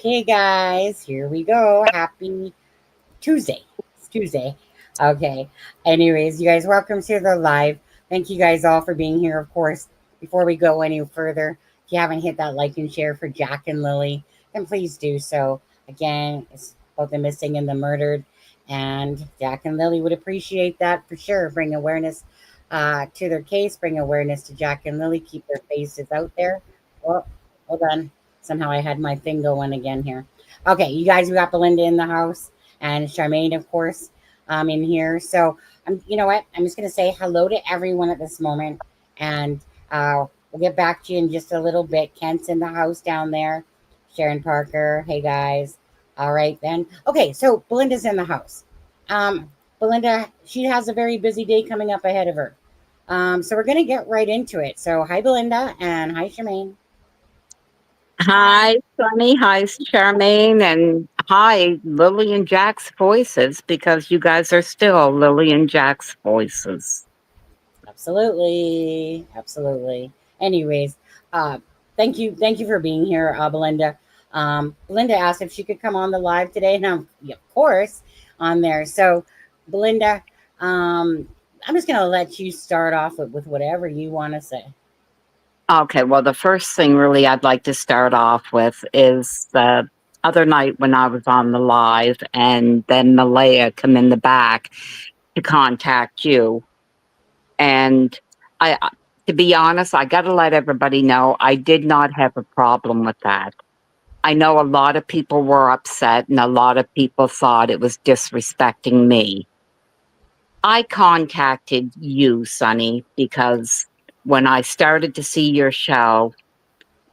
Okay, guys, here we go. Happy Tuesday. It's Tuesday. Okay. Anyways, you guys, welcome to the live. Thank you guys all for being here. Of course, before we go any further, if you haven't hit that like and share for Jack and Lily, then please do so. Again, it's both the missing and the murdered. And Jack and Lily would appreciate that for sure. Bring awareness to their case, bring awareness to Jack and Lily, keep their faces out there. Well, hold on. Somehow I had my thing going again here. Okay, you guys, we got Belynda in the house and Sharmaine, of course, in here. So you know what? I'm just gonna say hello to everyone at this moment, and we'll get back to you in just a little bit. Kent's in the house down there. Sharon Parker. Hey guys. All right then. Okay, so Belynda's in the house. Belynda, she has a very busy day coming up ahead of her. So we're gonna get right into it. So hi Belynda and hi Sharmaine. Hi, Sunny. Hi, Sharmaine. And hi, Lily and Jack's voices, because you guys are still Lily and Jack's voices. Absolutely. Absolutely. Anyways, thank you for being here, Belynda. Belynda asked if she could come on the live today, and of course, on there. So, Belynda, I'm just gonna let you start off with whatever you want to say. Okay, well, the first thing really I'd like to start off with is the other night when I was on the live, and then Malaya come in the back to contact you. And to be honest, I got to let everybody know I did not have a problem with that. I know a lot of people were upset and a lot of people thought it was disrespecting me. I contacted you, Sunny, because when I started to see your show,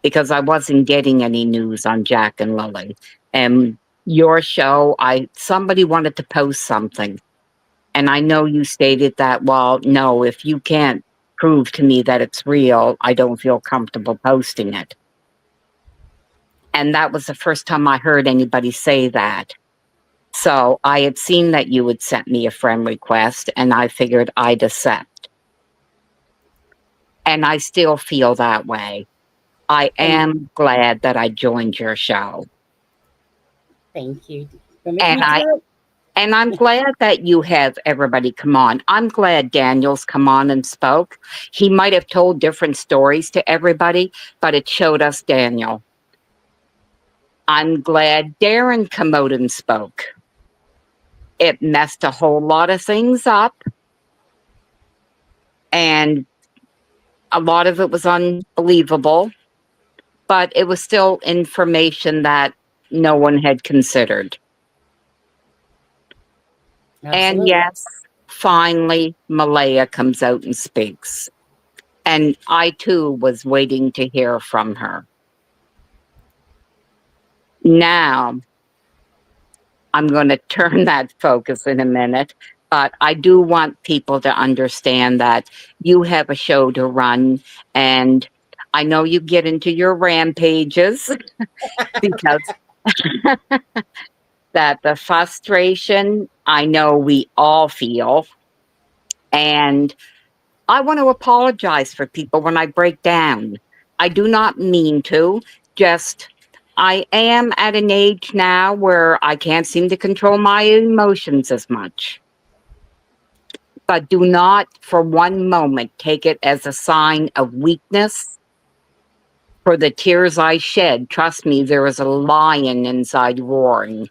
because I wasn't getting any news on Jack and Lily, and your show, somebody wanted to post something. And I know you stated that, well, no, if you can't prove to me that it's real, I don't feel comfortable posting it. And that was the first time I heard anybody say that. So I had seen that you had sent me a friend request, and I figured I'd accept. And I still feel that way. I am glad that I joined your show. Thank you. And I'm glad that you have everybody come on. I'm glad Daniel's come on and spoke. He might have told different stories to everybody, but it showed us Daniel. I'm glad Darren come out and spoke. It messed a whole lot of things up. And a lot of it was unbelievable, but it was still information that no one had considered. Absolutely. And yes, finally, Malaya comes out and speaks. And I, too, was waiting to hear from her. Now, I'm going to turn that focus in a minute, but I do want people to understand that you have a show to run, and I know you get into your rampages because that the frustration, I know we all feel, and I want to apologize for people when I break down. I do not mean to, just I am at an age now where I can't seem to control my emotions as much. But do not for one moment take it as a sign of weakness. For the tears I shed, trust me, there is a lion inside roaring.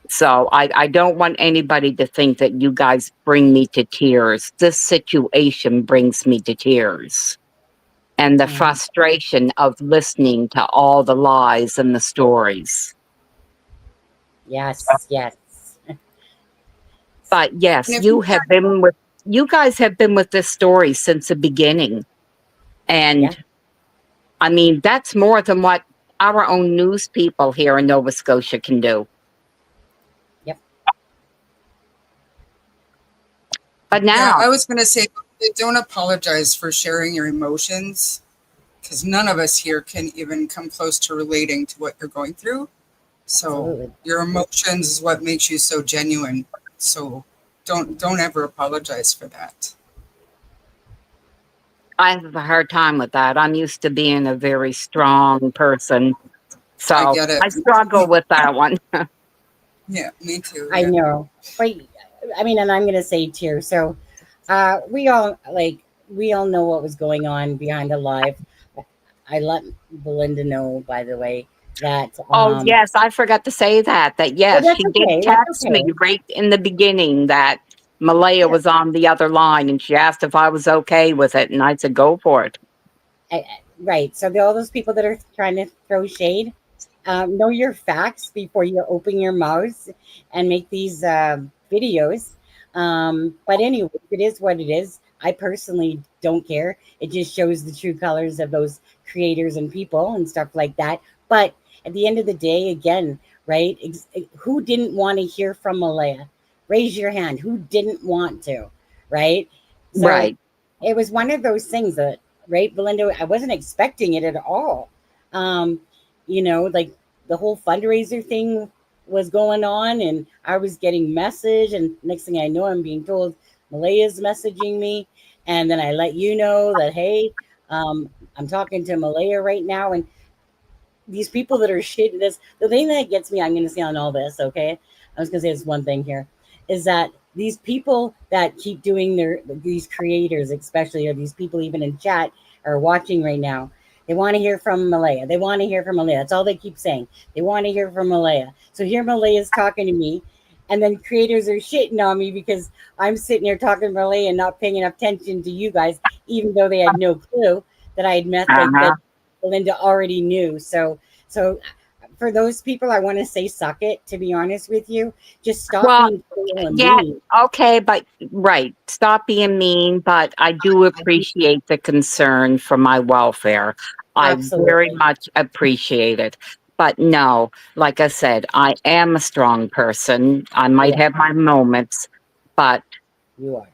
So I don't want anybody to think that you guys bring me to tears. This situation brings me to tears. And the frustration of listening to all the lies and the stories. Yes, yes. But yes, you guys have been with this story since the beginning. And I mean, that's more than what our own news people here in Nova Scotia can do. Yep. But now I was going to say, don't apologize for sharing your emotions, because none of us here can even come close to relating to what you're going through. So absolutely. Your emotions is what makes you so genuine. So don't ever apologize for that. I have a hard time with that. I'm used to being a very strong person. I So get it. I struggle with that one. Yeah, me too. I Yeah. know, but I mean, and I'm gonna say too. So, we all know what was going on behind the live. I let Belinda know, by the way, that Oh, yes, I forgot to say that. That well, yes, that's she did okay. That's text me okay. right in the beginning that Malaya Yeah. was on the other line, and she asked if I was okay with it, and I said, "Go for it." Right. So all those people that are trying to throw shade, know your facts before you open your mouths and make these videos. But anyway, it is what it is. I personally don't care. It just shows the true colors of those creators and people and stuff like that. But at the end of the day, again, right? Who didn't want to hear from Malaya? Raise your hand. Who didn't want to? Right? So Right, it was one of those things that, right, Belinda, I wasn't expecting it at all. Um, like the whole fundraiser thing was going on, and I was getting message, and next thing I know, I'm being told Malaya's messaging me, and then I let you know that, hey, I'm talking to Malaya right now, and these people that are shit. This the thing that gets me. I'm going to say on all this. Okay, I was going to say this one thing here, is that these people that keep doing these creators, especially, or these people even in chat are watching right now. They want to hear from Malaya. They want to hear from Malaya. That's all they keep saying. They want to hear from Malaya. So here Malaya's talking to me, and then creators are shitting on me because I'm sitting here talking to Malaya and not paying enough attention to you guys, even though they had no clue that I had met uh-huh. that Belinda already knew. So for those people, I want to say, suck it. To be honest with you, just stop Well, being cruel and yeah, mean. okay, but right, stop being mean. But I do appreciate the concern for my welfare. I very Absolutely, much appreciate it. But no, like I said, I am a strong person. I might yeah, have my moments, but you are.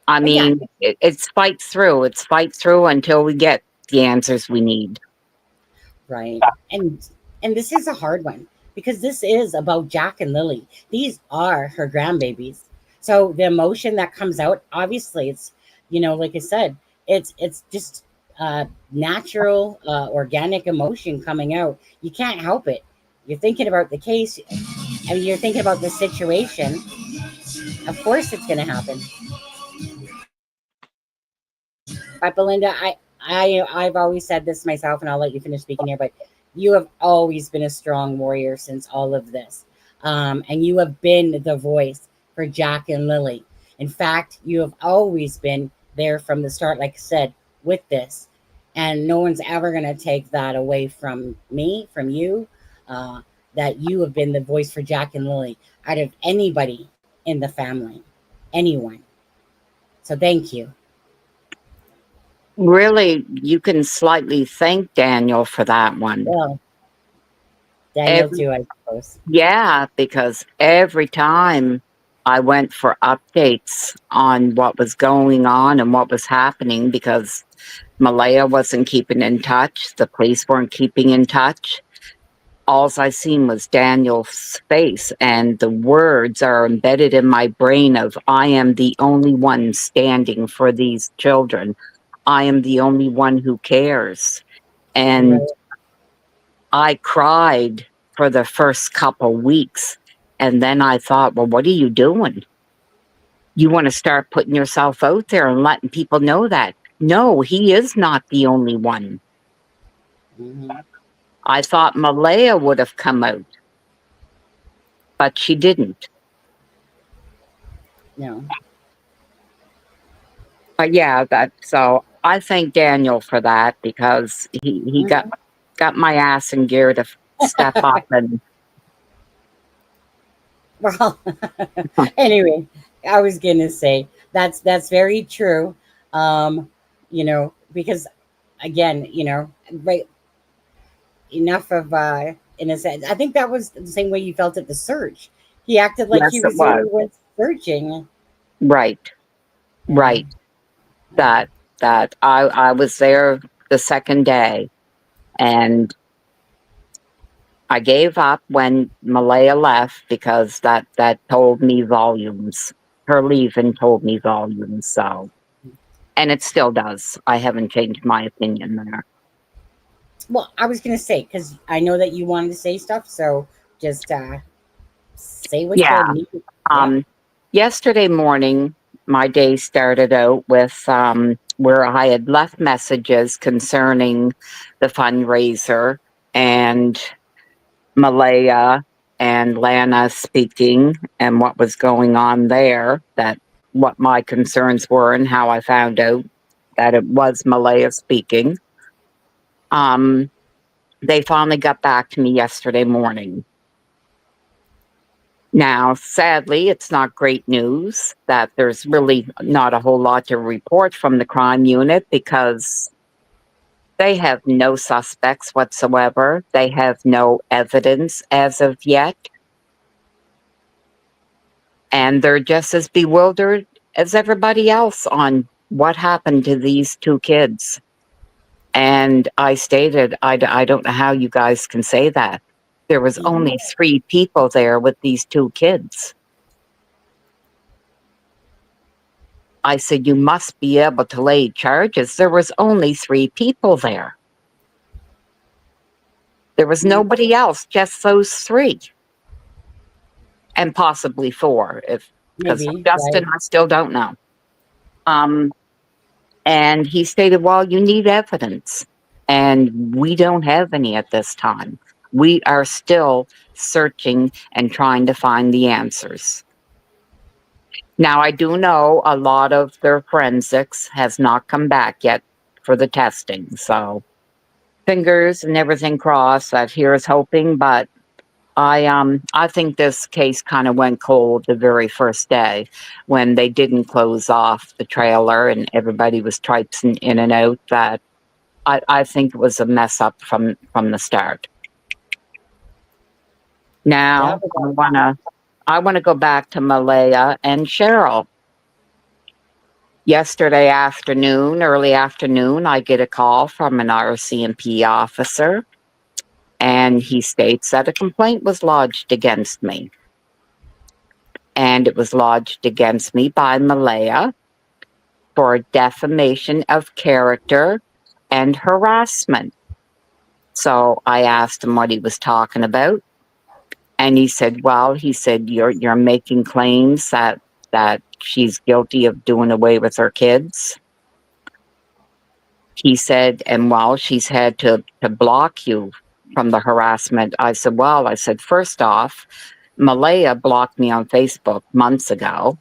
I But yeah, mean, it's fight through. It's fight through until we get the answers we need. right. And this is a hard one because this is about Jack and Lily. These are her grandbabies. So the emotion that comes out, obviously, it's, like I said, it's just natural, organic emotion coming out. You can't help it. You're thinking about the case, and you're thinking about the situation. Of course, it's going to happen. But Belinda, I've always said this myself, and I'll let you finish speaking here. But you have always been a strong warrior since all of this, and you have been the voice for Jack and Lily. In fact, you have always been there from the start, like I said, with this, and no one's ever going to take that away from me, from you. That you have been the voice for Jack and Lily out of anybody in the family, anyone. So thank you. Really, you can slightly thank Daniel for that one. Well, Daniel Every too, I suppose. Yeah, because every time I went for updates on what was going on and what was happening, because Malaya wasn't keeping in touch, the police weren't keeping in touch. All I seen was Daniel's face, and the words are embedded in my brain of I am the only one standing for these children. I am the only one who cares. And Right. I cried for the first couple weeks. And then I thought, well, what are you doing? You want to start putting yourself out there and letting people know that. No, he is not the only one. Hmm. I thought Malaya would have come out, but she didn't. No. But yeah, so I thank Daniel for that because he Mhm. got my ass in gear to step up and Well, anyway, I was gonna say that's very true. Because again, right, enough of in a sense. I think that was the same way you felt at the search. He acted like he yes, it was the was only one searching. right, Yeah. right. That I was there the second day, and I gave up when Malaya left because that told me volumes. Her leaving told me volumes. So And it still does. I haven't changed my opinion there. Well, I was going to say, because I know that you wanted to say stuff, so just say what Yeah. you need. Yeah. Yesterday morning, my day started out with where I had left messages concerning the fundraiser and Malaya and Lana speaking and what was going on there, that what my concerns were and how I found out that it was Malaya speaking. They finally got back to me yesterday morning. Now, sadly, it's not great news that there's really not a whole lot to report from the crime unit because they have no suspects whatsoever. They have no evidence as of yet. And they're just as bewildered as everybody else on what happened to these two kids. And I stated, I don't know how you guys can say that. There was only 3 people there with these 2 kids. I said, you must be able to lay charges. There was only 3 people there. There was nobody else, just those 3. And possibly 4, because Justin, right? I still don't know. And he stated, well, you need evidence. And we don't have any at this time. We are still searching and trying to find the answers. Now, I do know a lot of their forensics has not come back yet for the testing. So fingers and everything crossed, that here's hoping. But I think this case kind of went cold the very first day when they didn't close off the trailer and everybody was traipsing in and out. That I think it was a mess up from the start. Now I wanna go back to Malaya and Cheryl. Yesterday afternoon, early afternoon, I get a call from an RCMP officer, and he states that a complaint was lodged against me. And it was lodged against me by Malaya for defamation of character and harassment. So I asked him what he was talking about. And he said, well, you're making claims that she's guilty of doing away with her kids. He said, and well, she's had to block you from the harassment. I said, first off, Malaya blocked me on Facebook months ago.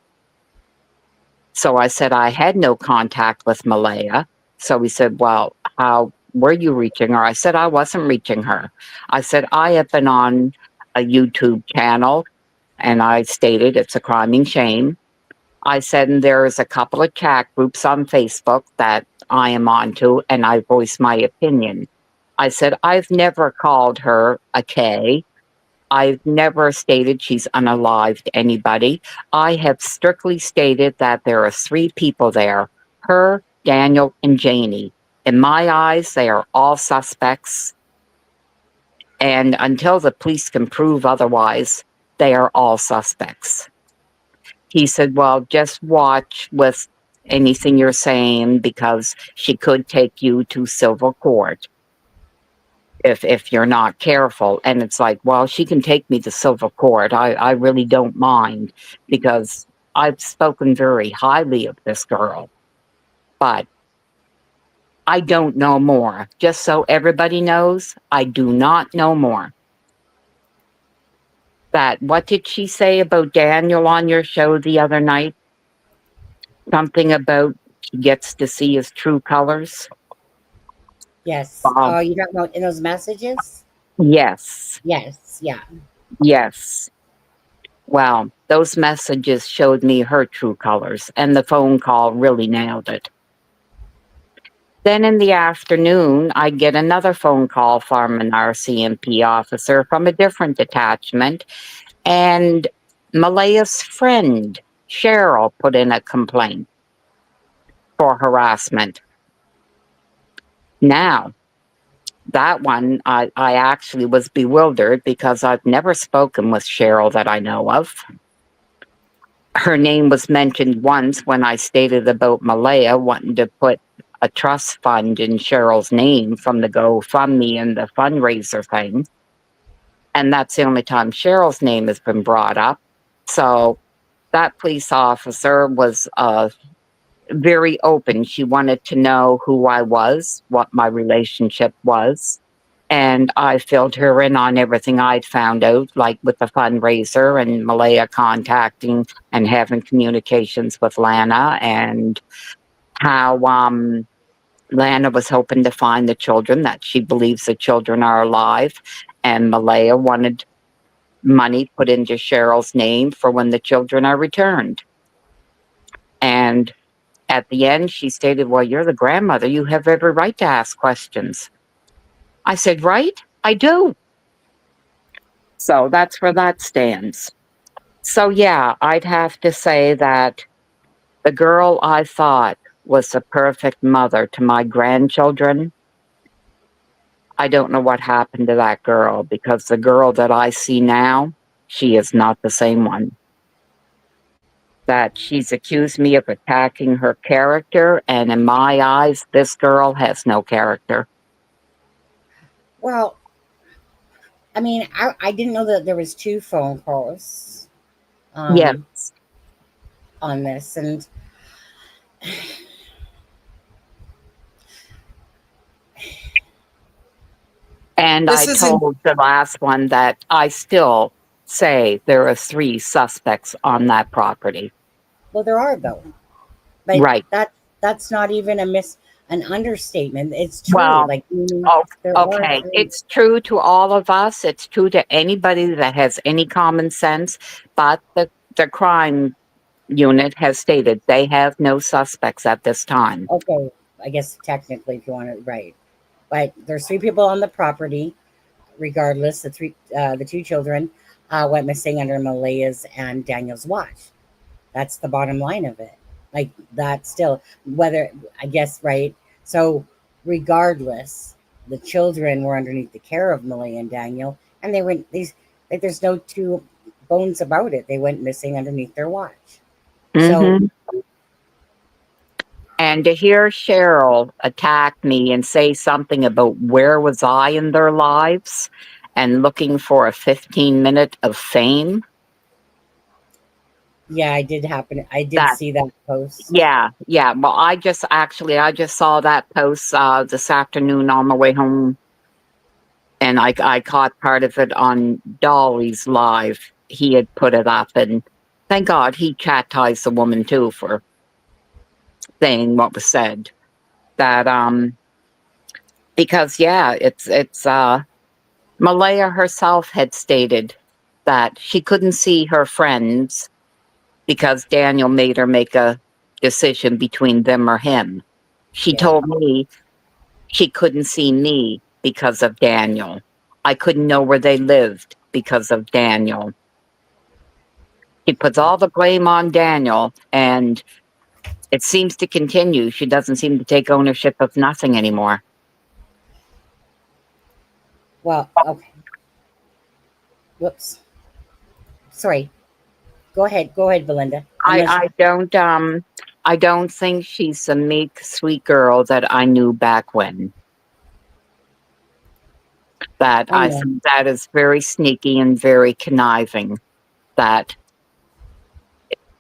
So I said, I had no contact with Malaya. So he said, well, how were you reaching her? I said, I wasn't reaching her. I said, I have been on a YouTube channel and I stated it's a crime and shame. I said, and there's a couple of chat groups on Facebook that I am onto and I voice my opinion. I said, I've never called her a K. I've never stated she's unalived anybody. I have strictly stated that there are 3 people there, her, Daniel, and Janie. In my eyes, they are all suspects. And until the police can prove otherwise, they are all suspects. He said, well, just watch with anything you're saying because she could take you to civil court if you're not careful. And it's like, well, she can take me to civil court. I really don't mind because I've spoken very highly of this girl. But I don't know more. Just so everybody knows, I do not know more. That, what did she say about Daniel on your show the other night? Something about she gets to see his true colors? Yes. You talking about in those messages? Yes. Yes. Yeah. Yes. Well, those messages showed me her true colors, and the phone call really nailed it. Then in the afternoon, I get another phone call from an RCMP officer from a different detachment, and Malaya's friend, Cheryl, put in a complaint for harassment. Now, that one, I actually was bewildered because I've never spoken with Cheryl that I know of. her name was mentioned once when I stated about Malaya wanting to put a trust fund in Cheryl's name from the GoFundMe and the fundraiser thing. And that's the only time Cheryl's name has been brought up. So that police officer was very open. She wanted to know who I was, what my relationship was. And I filled her in on everything I'd found out, like with the fundraiser and Malaya contacting and having communications with Lana, and how Lana was hoping to find the children, that she believes the children are alive. And Malaya wanted money put into Cheryl's name for when the children are returned. And at the end, she stated, well, you're the grandmother. You have every right to ask questions. I said, right? I do. So that's where that stands. So yeah, I'd have to say that the girl I thought was the perfect mother to my grandchildren, I don't know what happened to that girl, because the girl that I see now, she is not the same one. That she's accused me of attacking her character, and in my eyes, this girl has no character. Well, I mean, I didn't know that there was 2 phone calls Yes. on this, and And I told the last one that I still say there are 3 suspects on that property. Well, there are, though. But right. That's not even an understatement. It's true. Well, like, okay. It's true to all of us. It's true to anybody that has any common sense. But the crime unit has stated they have no suspects at this time. Okay. I guess technically, if you want it right. But there's 3 people on the property. Regardless, the 2 children went missing under Malaya's and Daniel's watch. That's the bottom line of it. Like, that still, whether, I guess, right? So regardless, the children were underneath the care of Malaya and Daniel, and they went, there's no 2 bones about it. They went missing underneath their watch. Mm-hmm. So, and to hear Cheryl attack me and say something about where was I in their lives and looking for a 15-minute of fame. Yeah, I did see that post. Yeah. Well, I just saw that post this afternoon on my way home, and I caught part of it on Dolly's live. He had put it up, and thank God he chastised the woman too for saying what was said. That because it's Malaya herself had stated that she couldn't see her friends because Daniel made her make a decision between them or him. She told me she couldn't see me because of Daniel. I couldn't know where they lived because of Daniel. She puts all the blame on Daniel, and it seems to continue. She doesn't seem to take ownership of nothing anymore. Well, okay. Whoops. Sorry. Go ahead, Belynda. I don't think she's the meek, sweet girl that I knew back when. That I think that is very sneaky and very conniving. That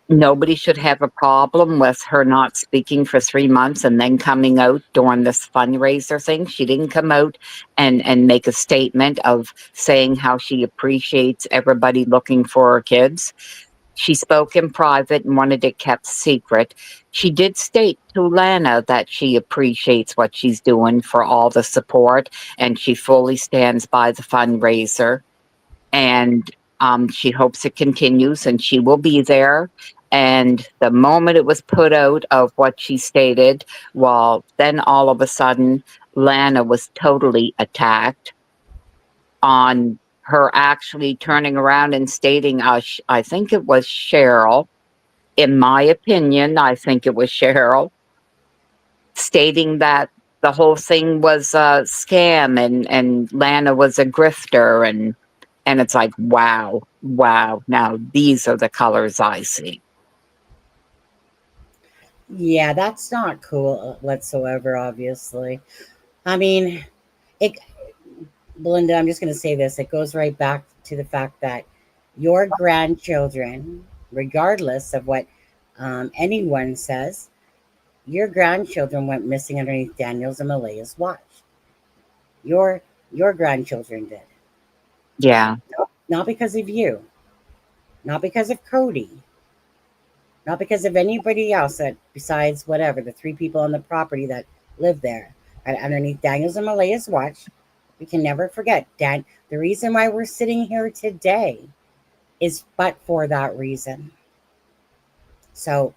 nobody should have a problem with her not speaking for 3 months and then coming out during this fundraiser thing. She didn't come out and make a statement of saying how she appreciates everybody looking for her kids. She spoke in private and wanted it kept secret. She did state to Lana that she appreciates what she's doing for all the support, and she fully stands by the fundraiser. And she hopes it continues, and she will be there. And the moment it was put out of what she stated, well, then all of a sudden, Lana was totally attacked on her actually turning around and stating, I think it was Cheryl, in my opinion, I think it was Cheryl, stating that the whole thing was a scam and Lana was a grifter, and it's like, wow, now these are the colors I see. Yeah, that's not cool whatsoever, obviously. I mean, it, Belinda, I'm just going to say this. It goes right back to the fact that your grandchildren, regardless of what anyone says, your grandchildren went missing underneath Daniel's and Malaya's watch. Your your grandchildren did. Yeah. Not because of you, not because of Cody, not because of anybody else that besides whatever the three people on the property that live there underneath Daniel's and Malaya's watch. We can never forget Dan. The reason why we're sitting here today is but for that reason. So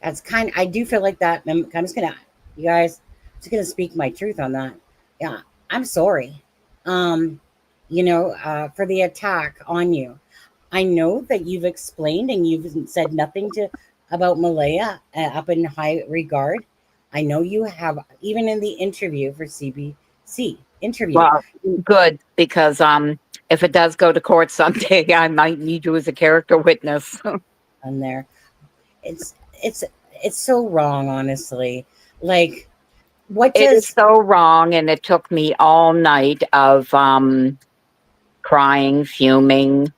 that's kind. I do feel like that. I'm just gonna, you guys, I'm just gonna speak my truth on that. Yeah, I'm sorry. Um, for the attack on you. I know that you've explained and you've said nothing to about Malaya up in high regard. I know you have, even in the interview for CBC interview. Well, good, because if it does go to court someday, I might need you as a character witness. On there, it's it's it's so wrong, honestly. Like, what It is does so wrong, and it took me all night of crying, fuming,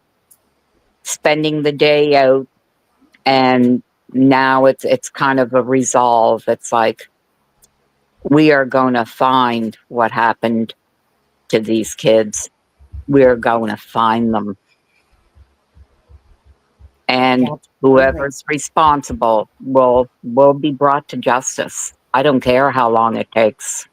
spending the day out, and now it's kind of a resolve. It's like, we are going to find what happened to these kids. We're going to find them, and whoever's responsible will be brought to justice. I don't care how long it takes.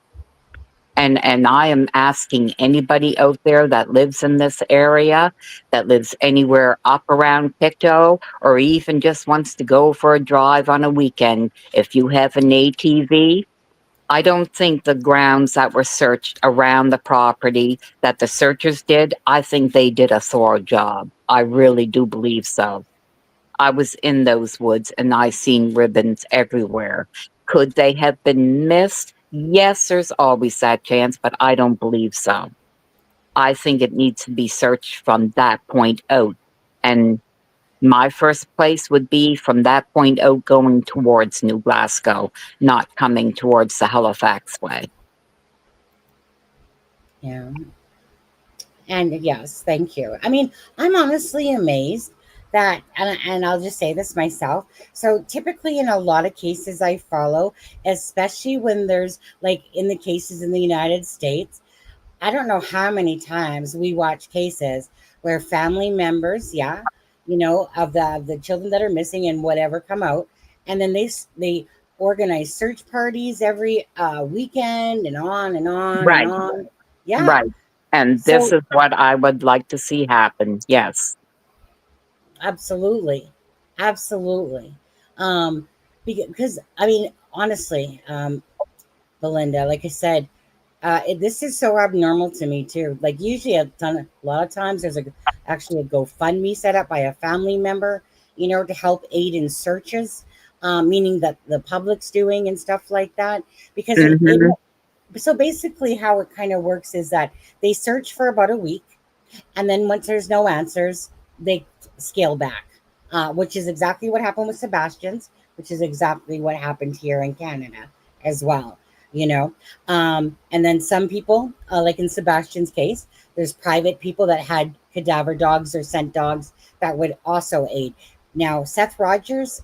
And I am asking anybody out there that lives in this area, that lives anywhere up around Pictou, or even just wants to go for a drive on a weekend, if you have an ATV, I don't think the grounds that were searched around the property that the searchers did, I think they did a thorough job. I really do believe so. I was in those woods and I seen ribbons everywhere. Could they have been missed? Yes, there's always that chance, but I don't believe so. I think it needs to be searched from that point out. And my first place would be from that point out going towards New Glasgow, not coming towards the Halifax way. Yeah. And yes, thank you. I mean, I'm honestly amazed that, and I'll just say this myself. So typically, in a lot of cases I follow, especially when there's like in the cases in the United States, I don't know how many times we watch cases where family members, yeah, of the children that are missing and whatever come out, and then they organize search parties every weekend and on and on and Right, on. Yeah. right. And this So is what I would like to see happen. Yes. absolutely, absolutely. Because I mean, honestly, Belinda, like I said, this is so abnormal to me too. Like usually, a lot of times there's actually a GoFundMe set up by a family member, to help aid in searches, meaning that the public's doing and stuff like that. Because Mm-hmm. so basically, how it kind of works is that they search for about a week, and then once there's no answers, they scale back, which is exactly what happened with Sebastian's, which is exactly what happened here in Canada as well. And then some people, like in Sebastian's case, there's private people that had cadaver dogs or scent dogs that would also aid. Now, Seth Rogers,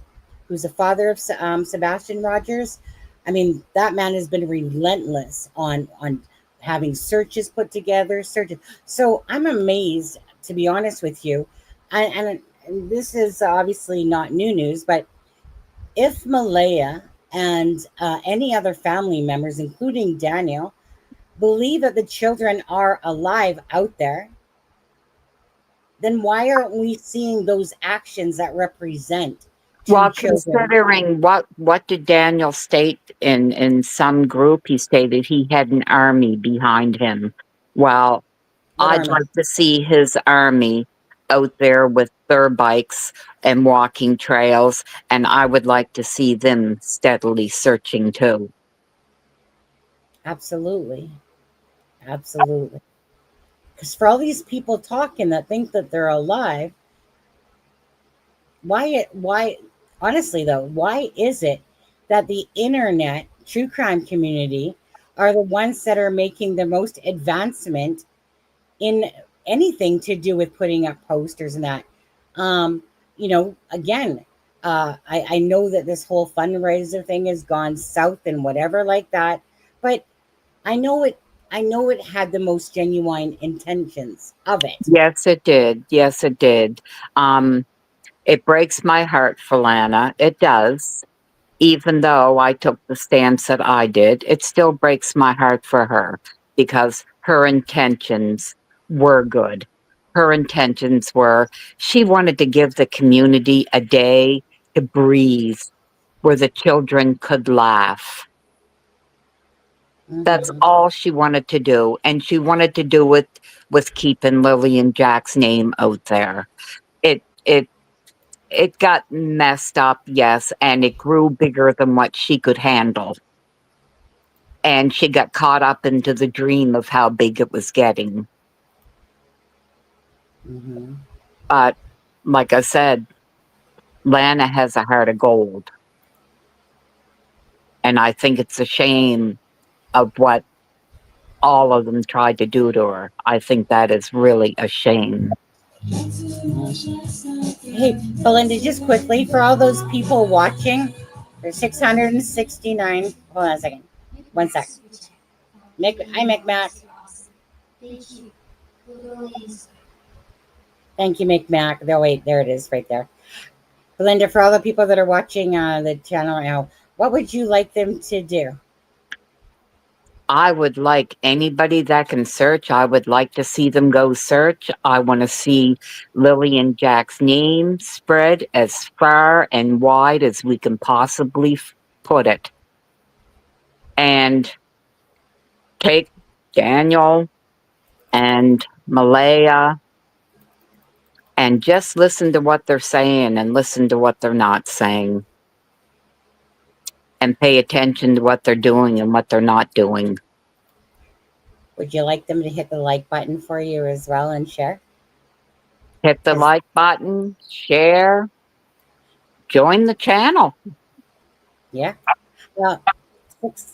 who's the father of Sebastian Rogers, I mean, that man has been relentless on having searches put together, searches. So I'm amazed, to be honest with you, and this is obviously not new news, but if Malaya and any other family members, including Daniel, believe that the children are alive out there, then why aren't we seeing those actions that represent two Well, children? considering what did Daniel state in some group? He stated he had an army behind him. Well, What I'd army? like to see his army out there with their bikes and walking trails, and I would like to see them steadily searching too. Absolutely. Absolutely. Because for all these people talking that think that they're alive, why honestly though, why is it that the internet true crime community are the ones that are making the most advancement in anything to do with putting up posters and that. Again, I know that this whole fundraiser thing has gone south and whatever like that, but I know it. I know it had the most genuine intentions of it. Yes, it did. Yes, it did. It breaks my heart for Lana. It does. Even though I took the stance that I did, it still breaks my heart for her because her intentions were good. Her intentions were she wanted to give the community a day to breathe where the children could laugh. That's Mhm. all she wanted to do. And she wanted to do it with keeping Lily and Jack's name out there. It got messed up, yes, and it grew bigger than what she could handle. And she got caught up into the dream of how big it was getting. Mhm. But like I said, Lana has a heart of gold. And I think it's a shame of what all of them tried to do to her. I think that is really a shame. Hey, Belinda, just quickly for all those people watching, there's 669. Hold on a second. One sec. Hi, Mac. Thank you, Mac. No, wait, there it is, right there. Belinda, for all the people that are watching the channel now, what would you like them to do? I would like anybody that can search. I would like to see them go search. I want to see Lily and Jack's name spread as far and wide as we can possibly put it. And take Daniel and Malaya and just listen to what they're saying and listen to what they're not saying. And pay attention to what they're doing and what they're not doing. Would you like them to hit the like button for you as well and share? Hit the like button, share, join the channel. Yeah. Well,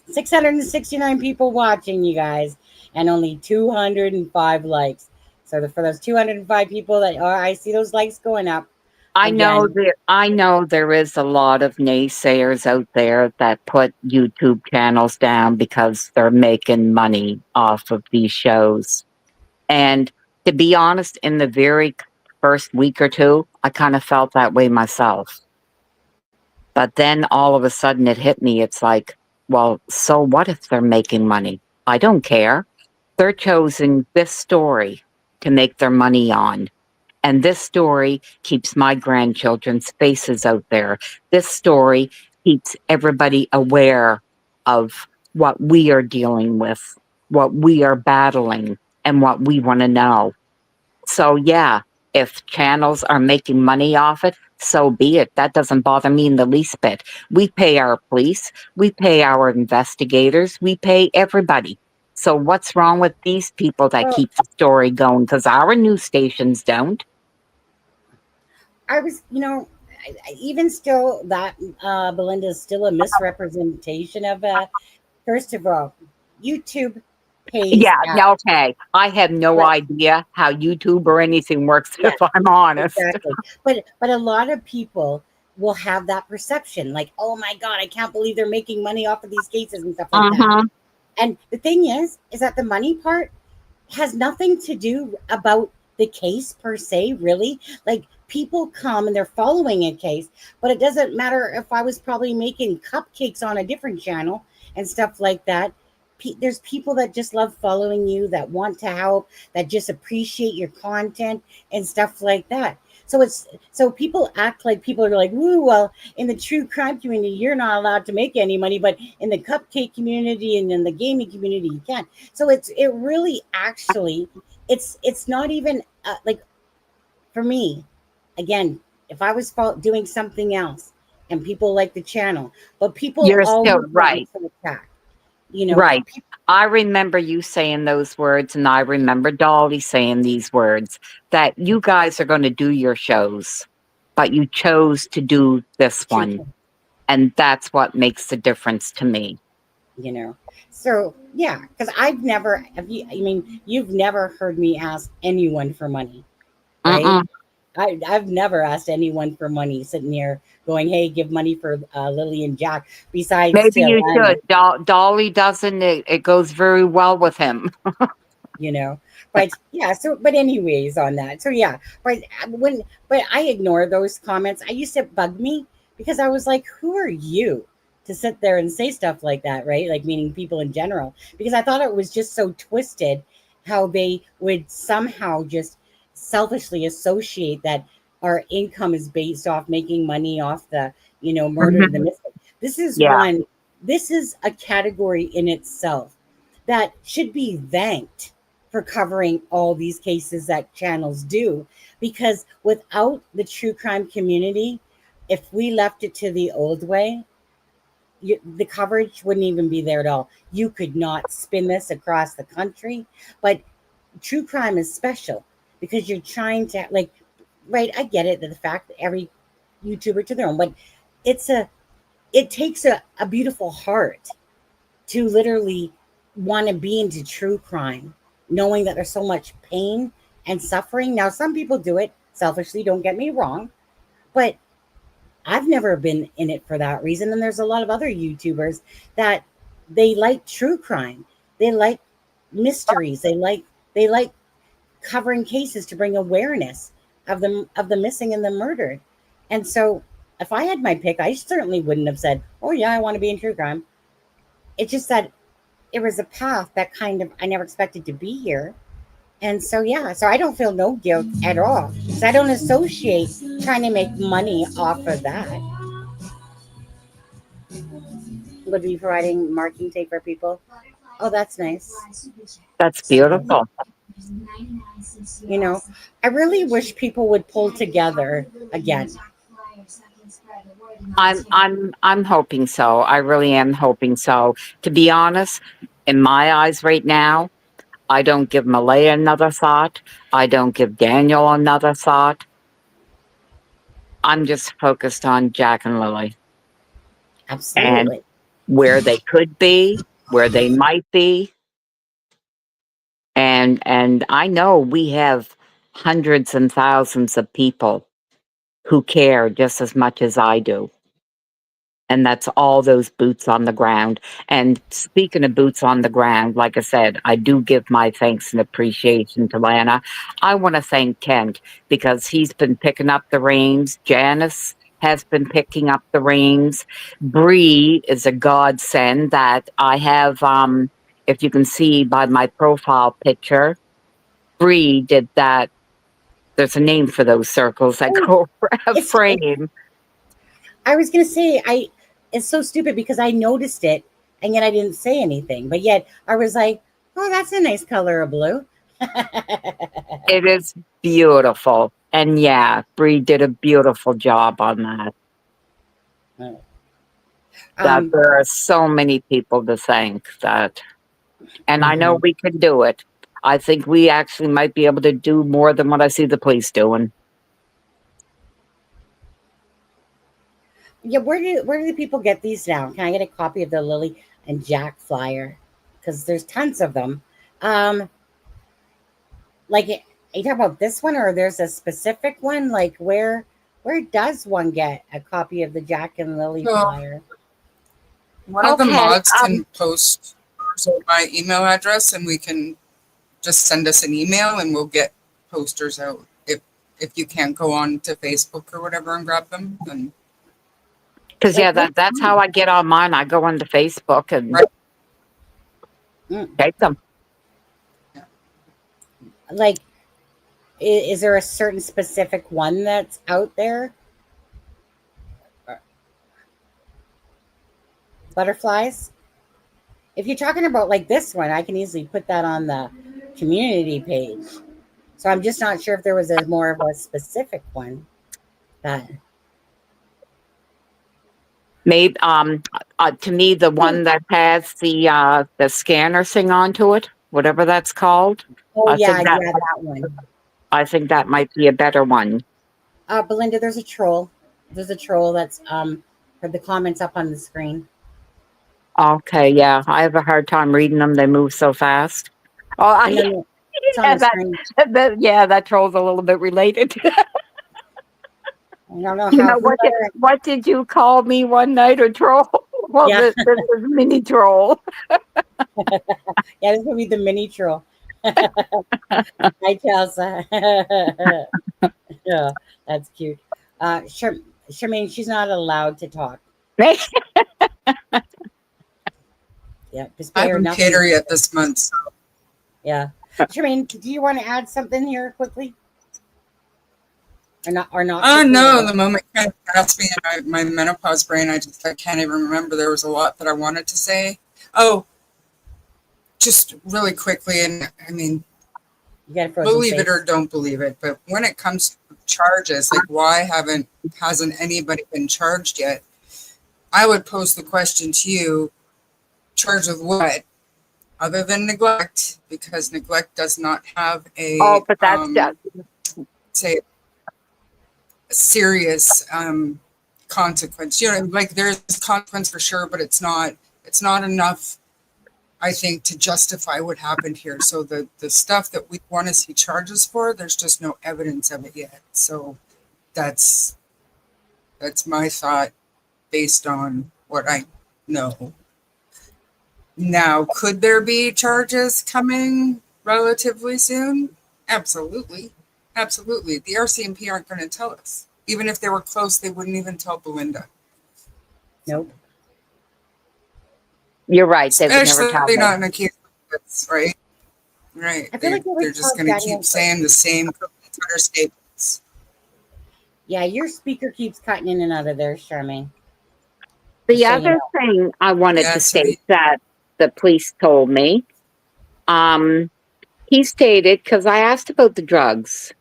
669 people watching, you guys, and only 205 likes. So for those 205 people that I see those likes going up. I know there is a lot of naysayers out there that put YouTube channels down because they're making money off of these shows. And to be honest, in the very first week or two, I kind of felt that way myself. But then all of a sudden it hit me. It's like, well, so what if they're making money? I don't care. They're choosing this story to make their money on. And this story keeps my grandchildren's faces out there. This story keeps everybody aware of what we are dealing with, what we are battling, and what we want to know. So, yeah, if channels are making money off it, so be it. That doesn't bother me in the least bit. We pay our police, we pay our investigators, we pay everybody. So, what's wrong with these people that keep the story going? Because our news stations don't. I was, even still, that Belinda is still a misrepresentation of first of all, YouTube pays. Yeah, okay. I have no idea how YouTube or anything works, if I'm honest. Exactly. But a lot of people will have that perception, like, oh my God, I can't believe they're making money off of these cases and stuff like that. And the thing is that the money part has nothing to do about the case per se, really. Like, people come and they're following a case, but it doesn't matter if I was probably making cupcakes on a different channel and stuff like that. There's people that just love following you, that want to help, that just appreciate your content and stuff like that. So people act like people are like, woo, well, in the true crime community, you're not allowed to make any money, but in the cupcake community and in the gaming community, you can. So it really actually, it's not even like, for me, again, if I was doing something else and people like the channel, but people You're always still right. Attack, right. I remember you saying those words, and I remember Dolly saying these words, that you guys are going to do your shows, but you chose to do this one. And that's what makes the difference to me. You know, so yeah, because I've never, you've never heard me ask anyone for money, right? I've never asked anyone for money sitting here going, hey, give money for Lily and Jack, besides Maybe to you Lana, should. Dolly doesn't. It goes very well with him. you know. But yeah, so but anyways on that. So yeah, but I ignore those comments. I used to bug me because I was like, who are you to sit there and say stuff like that, right? Like meaning people in general. Because I thought it was just so twisted how they would somehow just selfishly associate that our income is based off making money off the, murder and the missing. This is Yeah. this is a category in itself that should be thanked for covering all these cases that channels do, because without the true crime community, if we left it to the old way, the coverage wouldn't even be there at all. You could not spin this across the country, but true crime is special because you're trying to, like, right, I get it, that the fact that every YouTuber to their own, but it takes a beautiful heart to literally want to be into true crime, knowing that there's so much pain and suffering. Now, some people do it selfishly, don't get me wrong, but I've never been in it for that reason. And there's a lot of other YouTubers that they like true crime. They like mysteries. They like covering cases to bring awareness of the missing and the murdered. And so if I had my pick, I certainly wouldn't have said, oh yeah, I want to be in true crime. It's just that it was a path that kind of I never expected to be here. And so yeah, so I don't feel no guilt at all. So I don't associate trying to make money off of that. Would be providing marking tape for people. Oh, that's nice. That's beautiful. I really wish people would pull together again. I'm hoping so. I really am hoping so. To be honest, in my eyes right now, I don't give Malaya another thought. I don't give Daniel another thought. I'm just focused on Jack and Lily. Absolutely. And where they could be, where they might be. And I know we have hundreds and thousands of people who care just as much as I do. And that's all those boots on the ground. And speaking of boots on the ground, like I said, I do give my thanks and appreciation to Lana. I want to thank Kent because he's been picking up the reins. Janice has been picking up the reins. Bree is a godsend that I have, if you can see by my profile picture, Bree did that. There's a name for those circles that go for a frame. I was going to say, it's so stupid because I noticed it and yet I didn't say anything. But yet I was like, oh, that's a nice color of blue. It is beautiful. And yeah, Bree did a beautiful job on that. There are so many people to thank that. And I know we can do it. I think we actually might be able to do more than what I see the police doing. Yeah, where do the people get these now? Can I get a copy of the Lily and Jack flyer? Because there's tons of them. Like, are you talking about this one, or there's a specific one? Like, where does one get a copy of the Jack and Lily flyer? One of the mods can post my email address, and we can just send us an email, and we'll get posters out. If you can't go on to Facebook or whatever and grab them, then. Because that's how I get on mine. I go onto Facebook and take them. Yeah. Like, is there a certain specific one that's out there? Butterflies? If you're talking about like this one, I can easily put that on the community page. So I'm just not sure if there was more of a specific one that. Maybe to me, the one that has the scanner thing onto it, whatever that's called. Oh yeah, that one. I think that might be a better one. Belynda, there's a troll. There's a troll that's the comments up on the screen. Okay, yeah. I have a hard time reading them. They move so fast. Oh, No, it's on yeah, the screen. that troll's a little bit related. I don't know You how. know, what did you call me one night, a troll? Well, Yeah. this is mini troll. Yeah, this will be the mini troll. Hi, Chelsea. Yeah, that's cute. Sharmaine, she's not allowed to talk. Yeah, just I pay her haven't nothing. paid her yet this month. So. Yeah. Sharmaine, do you want to add something here quickly? Or not? Oh, no. The moment kind of passed me in my menopause brain, I can't even remember. There was a lot that I wanted to say. Oh, just really quickly. And I mean, believe it or don't believe it, but when it comes to charges, like why hasn't anybody been charged yet? I would pose the question to you, charged with what? Other than neglect, because neglect does not have a but that's say a serious consequence. You know, like there's consequence for sure, but it's not enough, I think, to justify what happened here. So the stuff that we want to see charges for, there's just no evidence of it yet. So that's my thought based on what I know. Now, could there be charges coming relatively soon? Absolutely. Absolutely. The RCMP aren't going to tell us. Even if they were close, they wouldn't even tell Belynda. Nope. You're right. They would never tell Especially not in a case like this, right? Right. I feel like They're just going to keep saying the same statements. Yeah, your speaker keeps cutting in and out of there, Sharmaine. The other thing I wanted to state that the police told me, he stated, because I asked about the drugs,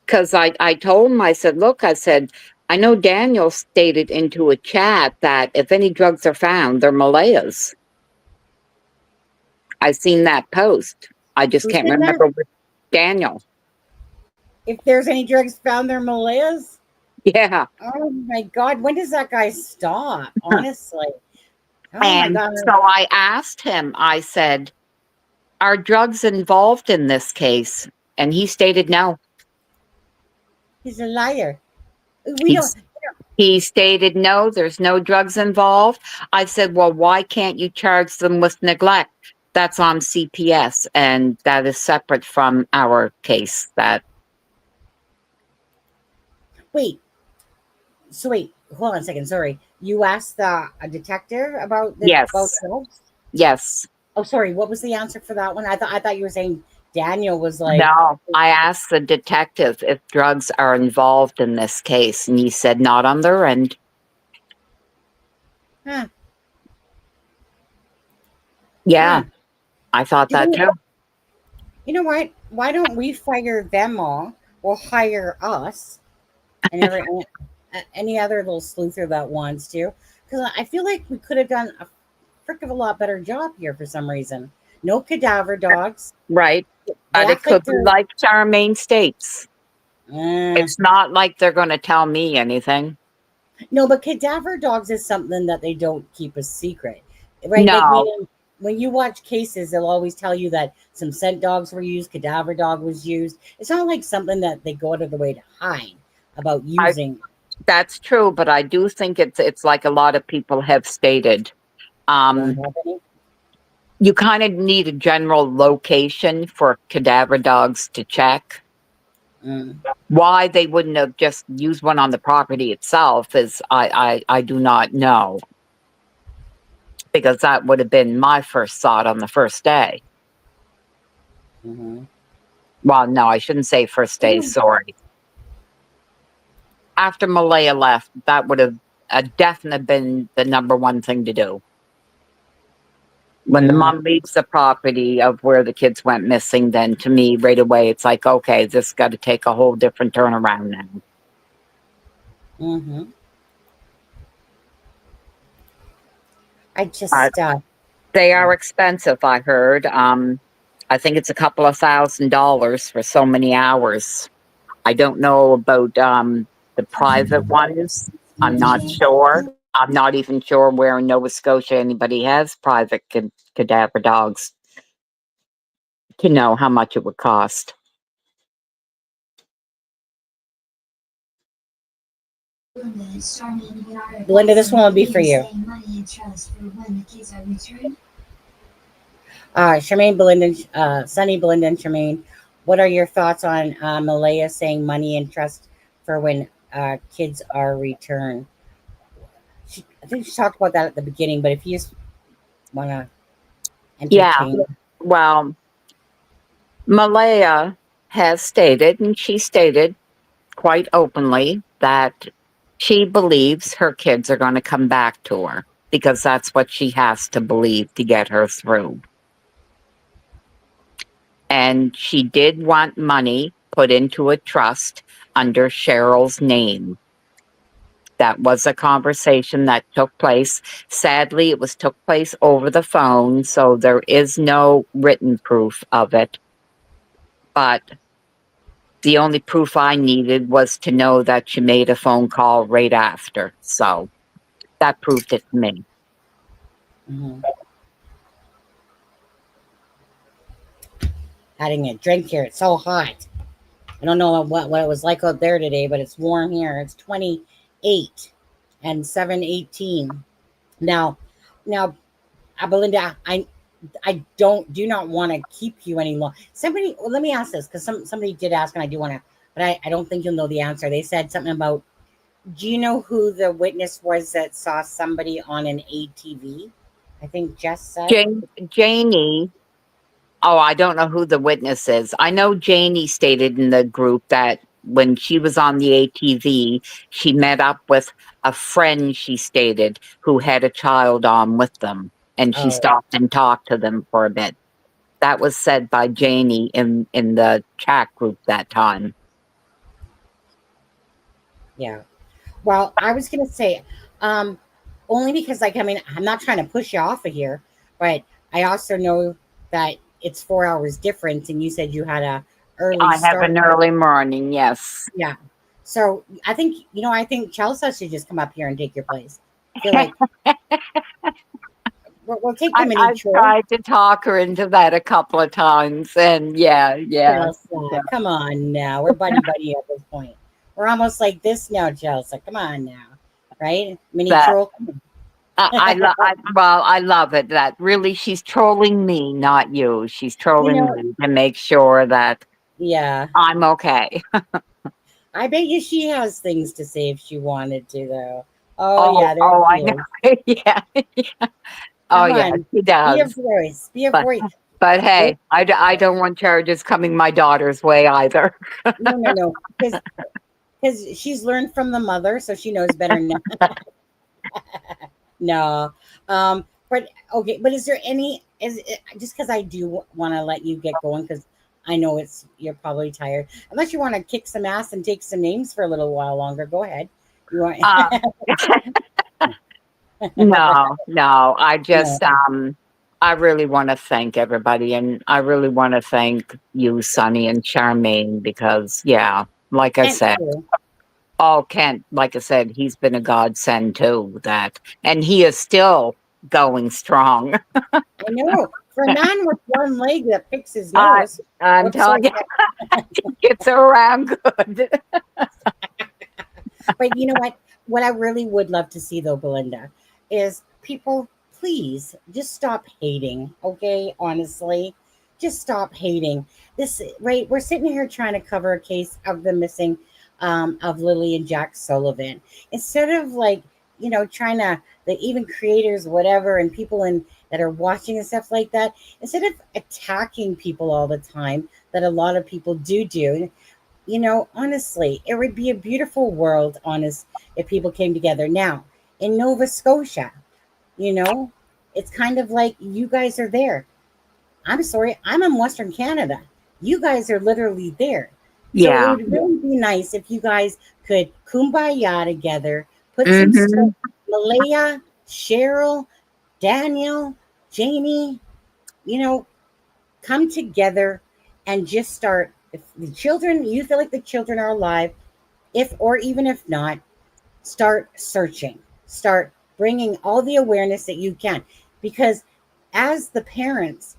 because I told him, I said, look, I know Daniel stated into a chat that if any drugs are found, they're Malaya's. I seen that post. I just can't remember what Daniel. If there's any drugs found, they're Malaya's? Yeah. Oh my God. When does that guy stop? Honestly. Oh and my God. So I asked him, I said, are drugs involved in this case? And he stated no. He's a liar. He stated no, there's no drugs involved. I said, well, why can't you charge them with neglect? That's on CPS, and that is separate from our case. Wait, hold on a second. Sorry. You asked a detective about the drugs? Yes. Oh, sorry. What was the answer for that one? I thought you were saying Daniel was like... No, I asked the detective if drugs are involved in this case, and he said not on their end. Huh. Yeah, huh. I thought that too. You know what? Why don't we fire them all? We'll hire us and any other little sleuther that wants to. Because I feel like we could have done a frick of a lot better job here for some reason. No cadaver dogs. Right. But it could be like Sharmaine states. It's not like they're going to tell me anything. No, but cadaver dogs is something that they don't keep a secret. Right? No. Like when you watch cases, they'll always tell you that some scent dogs were used, cadaver dog was used. It's not like something that they go out of the way to hide about using. That's true, but I do think it's like a lot of people have stated. You kind of need a general location for cadaver dogs to check. Why they wouldn't have just used one on the property itself is I do not know. Because that would have been my first thought on the first day. Well, no, I shouldn't say first day, sorry. After Malaya left, that would have definitely been the number one thing to do. When the mom leaves the property of where the kids went missing, then to me, right away, it's like, okay, this got to take a whole different turnaround now. I just... they are expensive, I heard. I think it's a couple of $1,000 for so many hours. I don't know about the private ones. I'm not sure. I'm not even sure where in Nova Scotia anybody has private cadaver dogs to know how much it would cost. Belynda, this one will be for you. Sharmaine, Belynda, Sunny, Belynda, and Sharmaine, what are your thoughts on Malaya saying money in trust for when kids are returned? I think she talked about that at the beginning, but if you just want to entertain. Yeah, well, Malaya has stated, and she stated quite openly, that she believes her kids are going to come back to her because that's what she has to believe to get her through. And she did want money put into a trust under Cheryl's name. That was a conversation that took place. Sadly, it took place over the phone, so there is no written proof of it. But the only proof I needed was to know that she made a phone call right after. So that proved it to me. Mm-hmm. Having a drink here. It's so hot. I don't know what it was like out there today, but it's warm here. It's 28 and 7:18. Now, Belynda, I do not want to keep you any longer. Somebody, well, let me ask this, because somebody did ask, and I do want to, but I don't think you'll know the answer. They said something about, do you know who the witness was that saw somebody on an ATV? I think Jess said. Janie. Oh, I don't know who the witness is. I know Janie stated in the group that when she was on the ATV, she met up with a friend, she stated, who had a child on with them. And she stopped and talked to them for a bit. That was said by Janie in the chat group that time. Yeah. Well, I was going to say, only because, like, I mean, I'm not trying to push you off of here, but I also know that it's 4 hours difference, and you said you had a early I start. have an early morning, yes. Yeah. So I think, I think Chelsea should just come up here and take your place. I feel like we'll take the mini I've tried to talk her into that a couple of times, and Chelsea, come on now. We're buddy at this point. We're almost like this now, Chelsea. Come on now. Right? Mini troll. I love it. That really, she's trolling me, not you. She's trolling me to make sure that I'm okay. I bet you she has things to say if she wanted to, though. I know. Yeah. Oh, yeah, she does. Be a voice. Be a voice. But hey, I don't want charges coming my daughter's way either. No. Because she's learned from the mother, so she knows better now. No. But okay. But is there any? Just because I do want to let you get going, because I know you're probably tired. Unless you want to kick some ass and take some names for a little while longer, go ahead. You want? No. I just I really want to thank everybody, and I really want to thank you, Sunny and Sharmaine, because like I said. Kent, like I said, he's been a godsend too. And he is still going strong. I know. For a man with one leg that picks his nose, I'm telling you, he gets around good. But you know what? What I really would love to see, though, Belynda, is people, please just stop hating. Okay, honestly, just stop hating. Right? We're sitting here trying to cover a case of the missing of Lily and Jack Sullivan, instead of trying to, even creators, whatever, and people that are watching and stuff like that, instead of attacking people all the time, that a lot of people do. Honestly, it would be a beautiful world, if people came together. Now, in Nova Scotia, it's kind of like you guys are there. I'm sorry, I'm in Western Canada. You guys are literally there. So it would really be nice if you guys could kumbaya together, put some stuff, Malaya, Cheryl, Daniel, Janie, come together and just start. If the children, you feel like the children are alive, even if not, start searching, start bringing all the awareness that you can, because as the parents,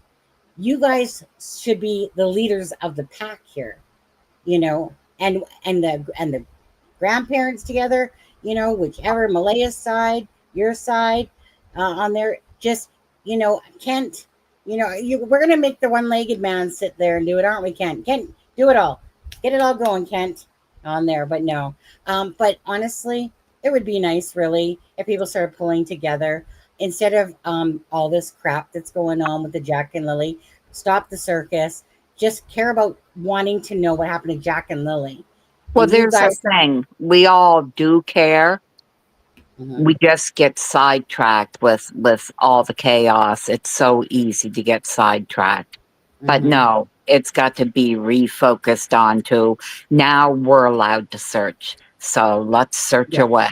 you guys should be the leaders of the pack here, and the grandparents together, whichever, Malaya's side, your side, on there, just, Kent, we're going to make the one-legged man sit there and do it, aren't we, Kent? Kent, do it all. Get it all going, Kent, on there. But no. But honestly, it would be nice, really, if people started pulling together instead of all this crap that's going on with the Jack and Lily. Stop the circus. Just care about wanting to know what happened to Jack and Lily. Well, And you there's a guys, thing. We all do care. Mhm. We just get sidetracked with all the chaos. It's so easy to get sidetracked. But Mhm. no, it's got to be refocused onto now we're allowed to search. So let's search Yeah. away.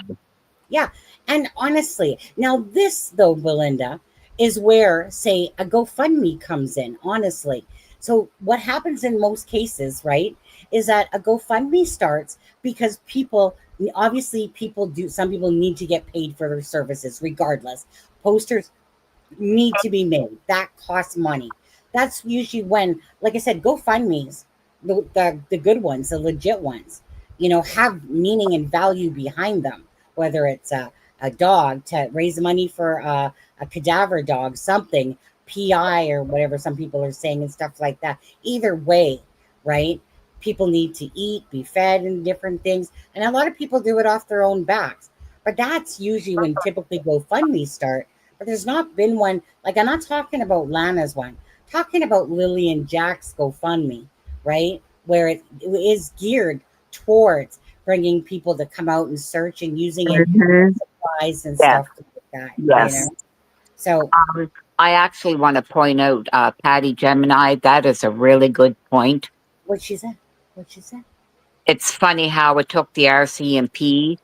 Yeah. And honestly, now this, though, Belynda, is where, say, a GoFundMe comes in, honestly. So what happens in most cases, right, is that a GoFundMe starts because some people need to get paid for their services regardless. Posters need to be made. That costs money. That's usually when, like I said, GoFundMe's, the good ones, the legit ones, have meaning and value behind them. Whether it's a dog to raise money for a cadaver dog, something, PI or whatever some people are saying and stuff like that. Either way, right? People need to eat, be fed, and different things. And a lot of people do it off their own backs. But that's usually when typically GoFundMe start. But there's not been one, like, I'm not talking about Lana's one, I'm talking about Lily and Jack's GoFundMe, right? Where it is geared towards bringing people to come out and search and using it Mhm. for supplies and Yeah. stuff like that, Yes. So, I actually want to point out, Patty Gemini, that is a really good point. what she said? What she said? It's funny how it took the RCMP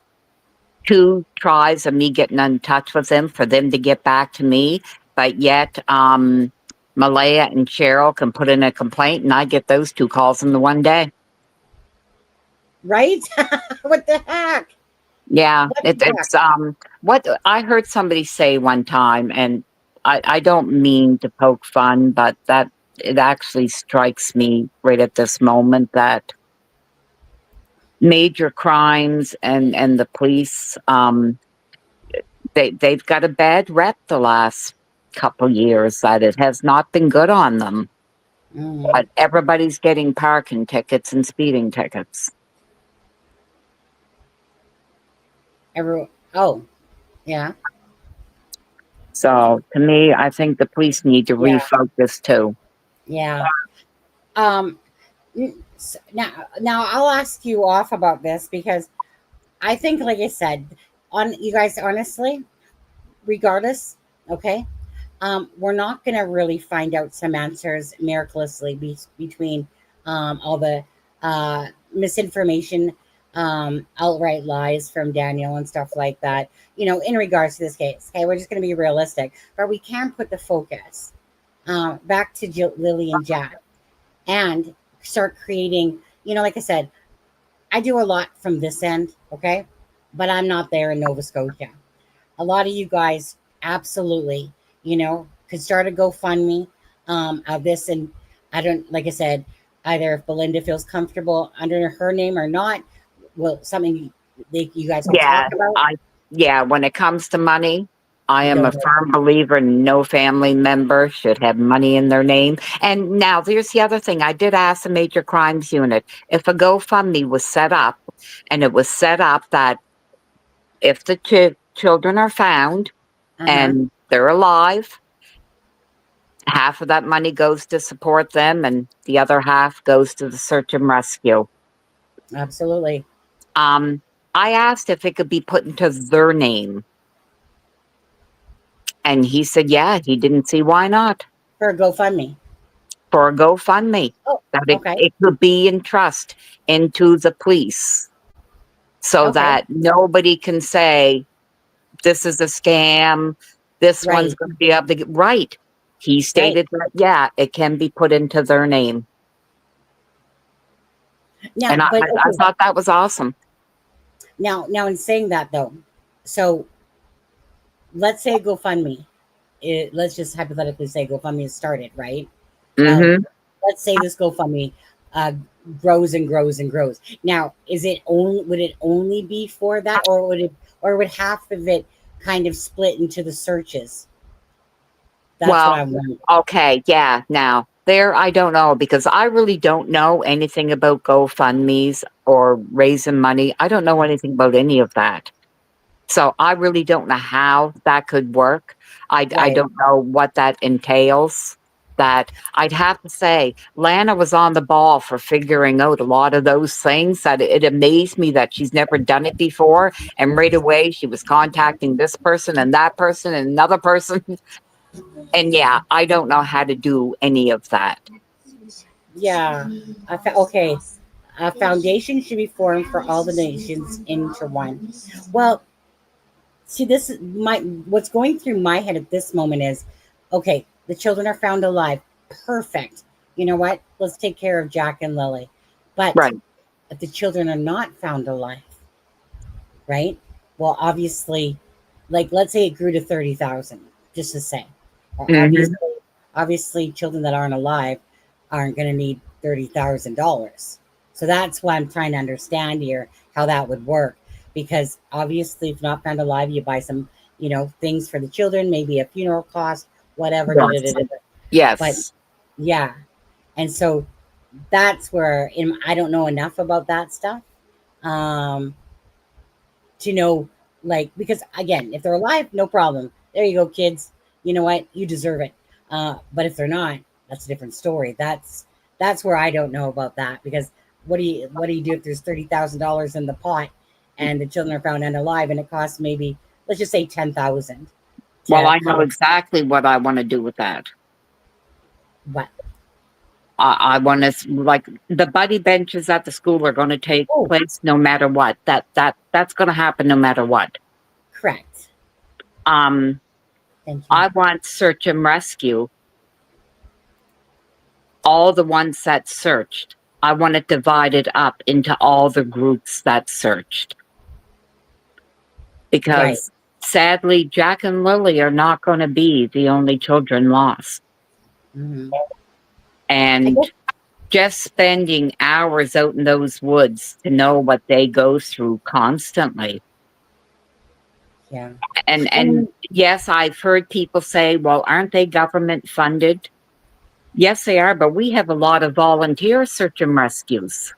2 tries of me getting in touch with them for them to get back to me, but yet Malaya and Cheryl can put in a complaint and I get those 2 calls in the one day. Right? What the heck? Yeah, What the heck? it's what I heard somebody say one time, and I don't mean to poke fun, but that it actually strikes me right at this moment that major crimes and the police, they've got a bad rep the last couple years, that it has not been good on them. Mhm. But everybody's getting parking tickets and speeding tickets. Oh, yeah. So to me, I think the police need to Yeah. refocus too. Yeah. Um, now I'll ask you off about this because I think, like I said, on you guys, honestly, regardless, okay, we're not going to really find out some answers miraculously between all the misinformation, outright lies from Daniel and stuff like that. In regards to this case, okay, we're just going to be realistic, but we can put the focus back to Lily and Jack and start creating. Like I said, I do a lot from this end, okay, but I'm not there in Nova Scotia. A lot of you guys absolutely, could start a GoFundMe of this. And I don't, like I said, either if Belynda feels comfortable under her name or not, well, something you guys will talk about. When it comes to money, I am Go a ahead. firm believer no family member should have money in their name. And now there's the other thing. I did ask the Major Crimes Unit if a GoFundMe was set up, and it was set up that if the children are found and they're alive, half of that money goes to support them and the other half goes to the search and rescue. Absolutely. I asked if it could be put into their name. And he said, yeah, he didn't see why not. For a GoFundMe. For a GoFundMe. Oh, That okay. it could be in trust into the police so Okay. that nobody can say, this is a scam. This one's Right. going to be able to get right. He stated that, yeah, it can be put into their name. Now, And I thought that was awesome. Now, in saying that though, so let's say GoFundMe. Let's just hypothetically say GoFundMe has started, right? Now, Mm-hmm. let's say this GoFundMe uh, grows and grows and grows. Now, would it only be for that, or would half of it kind of split into the searches? That's what Well, I'm wondering. okay, yeah. Now, there, I don't know because I really don't know anything about GoFundMe's or raising money. I don't know anything about any of that. So I really don't know how that could work. I Right. don't know what that entails. That I'd have to say, Lana was on the ball for figuring out a lot of those things. That it amazed me that she's never done it before, and right away she was contacting this person and that person and another person. And yeah, I don't know how to do any of that. Yeah. Okay. A foundation should be formed for all the nations into one. Well, see, this is what's going through my head at this moment is, okay, the children are found alive. Perfect. You know what? Let's take care of Jack and Lily. But Right. if the children are not found alive, right? Well, obviously, like let's say it grew to 30,000, just to say. Well, Hmm. obviously, children that aren't alive aren't going to need $30,000. So that's what I'm trying to understand here, how that would work. Because obviously, if not found alive, you buy some, things for the children, maybe a funeral cost, whatever. Da, da, da, Yes. da, da. But Yes. yeah, and so that's where I don't know enough about that stuff. Um, to know, like, because again, if they're alive, no problem. There you go, kids. You know what? You deserve it. But if they're not, that's a different story. That's where I don't know about that, because what do you do if there's $30,000 in the pot and the children are found unalive and it costs maybe, let's just say 10,000 Well, to I know have exactly what I want to do with that. what? I want to like the buddy benches at the school are going to take Oh, place no matter what. That's going to happen no matter what. correct. Um, Thank you. I want search and rescue. All the ones that searched. I want it divided up into all the groups that searched Right. because sadly, Jack and Lily are not going to be the only children lost. Hmm. I And guess. just spending hours out in those woods to know what they go through constantly. Yeah. And And yes, I've heard people say, well, aren't they government funded? Yes, they are, but we have a lot of volunteer search and rescues.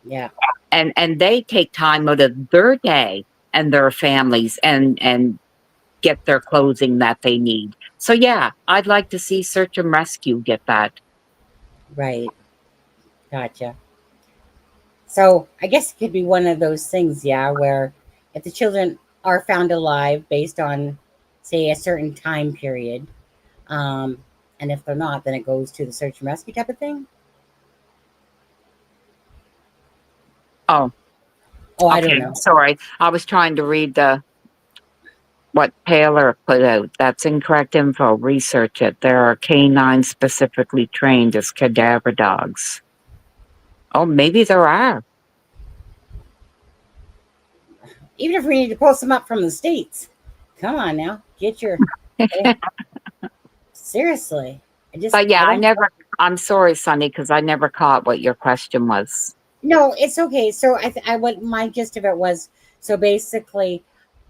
yeah. And they take time out of their day and their families and get their clothing that they need. So yeah, I'd like to see search and rescue get that. Right. Gotcha. So I guess it could be one of those things, yeah, where if the children are found alive based on, say, a certain time period, um, and if they're not, then it goes to the search and rescue type of thing. Oh, Oh, I don't okay. know. Sorry. I was trying to read what Taylor put out. That's incorrect info. Research it. There are canines specifically trained as cadaver dogs. Oh, maybe there are. Even if we need to post them up from the States, come on now, get your. eh, Seriously, But yeah, I I don't. never, I'm sorry, Sonny, because I never caught what your question was. No, it's okay. So what my gist of it was. So basically,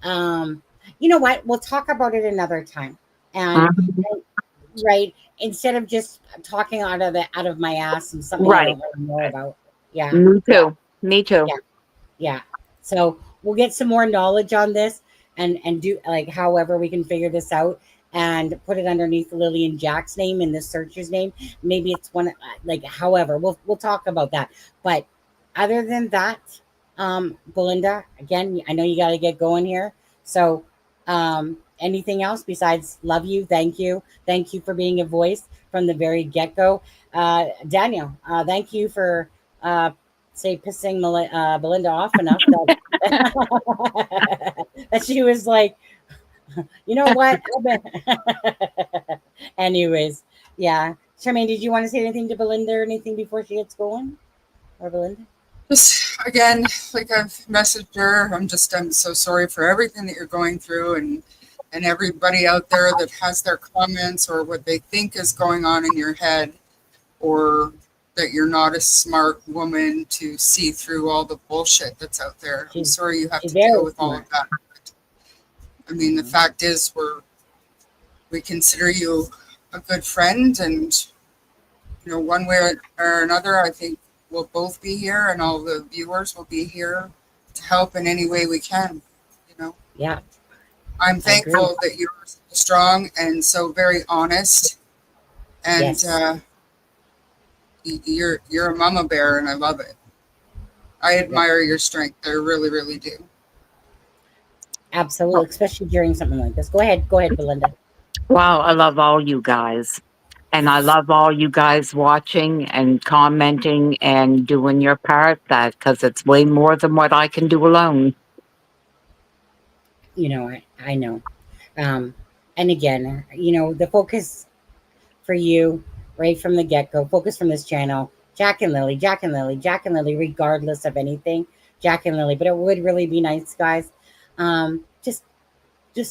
um, you know what? We'll talk about it another time. And Mhm. right, instead of just talking out of my ass and something I Right. don't really know about. Yeah, Me too. Me too. yeah, yeah. So we'll get some more knowledge on this, and do, like, however we can figure this out and put it underneath Lily and Jack's name and the searcher's name. Maybe it's one, like, however we'll talk about that. But other than that, Belinda, again, I know you got to get going here. So, anything else besides love you, thank you for being a voice from the very get go. Daniel, thank you for say pissing Belinda off enough that that she was like, you know what? Anyways, yeah. Charmaine, did you want to say anything to Belinda or anything before she gets going? Or Belinda? just again, like I've messaged her, I'm so sorry for everything that you're going through, and everybody out there that has their comments or what they think is going on in your head, or that you're not a smart woman to see through all the bullshit that's out there. I'm sorry you have to deal with all of that. I mean, the fact is we consider you a good friend, and one way or another, I think we'll both be here, and all the viewers will be here to help in any way we can. Yeah. I'm thankful that you're so strong and so very honest, and Yes. you're a mama bear, and I love it. I admire your strength. I really, really do. Absolutely, especially during something like this. Go ahead, Belynda. Wow, I love all you guys. And I love all you guys watching and commenting and doing your part, that because it's way more than what I can do alone. I know. And again, the focus for you right from the get-go, focus from this channel, Jack and Lily, Jack and Lily, Jack and Lily, regardless of anything, Jack and Lily. But it would really be nice, guys, just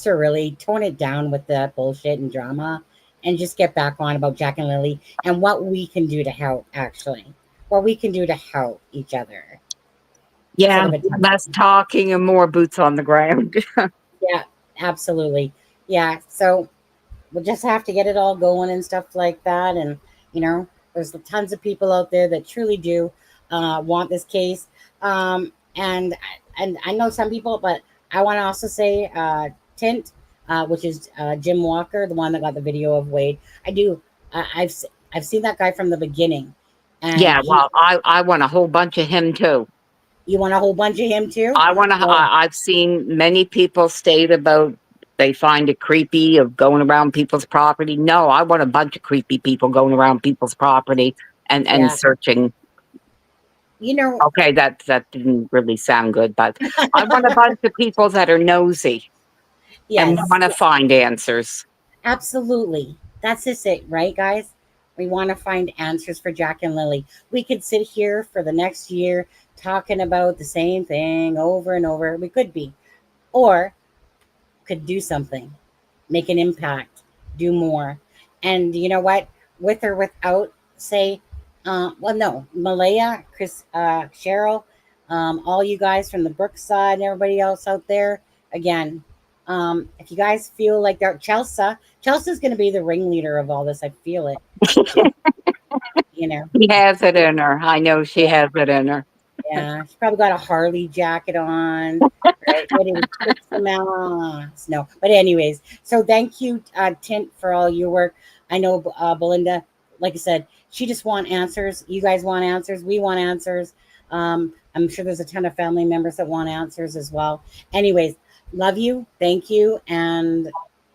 to really tone it down with the bullshit and drama, and just get back on about Jack and Lily and what we can do to help, what we can do to help each other. Yeah, less talking and more boots on the ground. Yeah, absolutely. Yeah, so we'll just have to get it all going and stuff like that. And, there's tons of people out there that truly do want this case. And I know some people, but I want to also say Tint, which is Jim Walker, the one that got the video of Wade. I've seen that guy from the beginning. And yeah, well, I want a whole bunch of him too. You want a whole bunch of him too? I've seen many people state about they find it creepy of going around people's property. No, I want a bunch of creepy people going around people's property and searching. Okay, that didn't really sound good, but I want a bunch of people that are nosy and want to find answers. Absolutely. That's just it, right, guys? We want to find answers for Jack and Lily. We could sit here for the next year talking about the same thing over and over. We could be. Or could do something, make an impact, do more. And you know what? With or without, say, Malaya, Chris, Cheryl, all you guys from the Brookside and everybody else out there, again, if you guys feel like they're Chelsea's going to be the ringleader of all this. I feel it. She has it in her. I know she has it in her. Yeah, she's probably got a Harley jacket on. Right? No, but anyways, so thank you, Tint, for all your work. I know Belynda, like I said, she just want answers. You guys want answers. We want answers. I'm sure there's a ton of family members that want answers as well. Anyways, love you. Thank you. And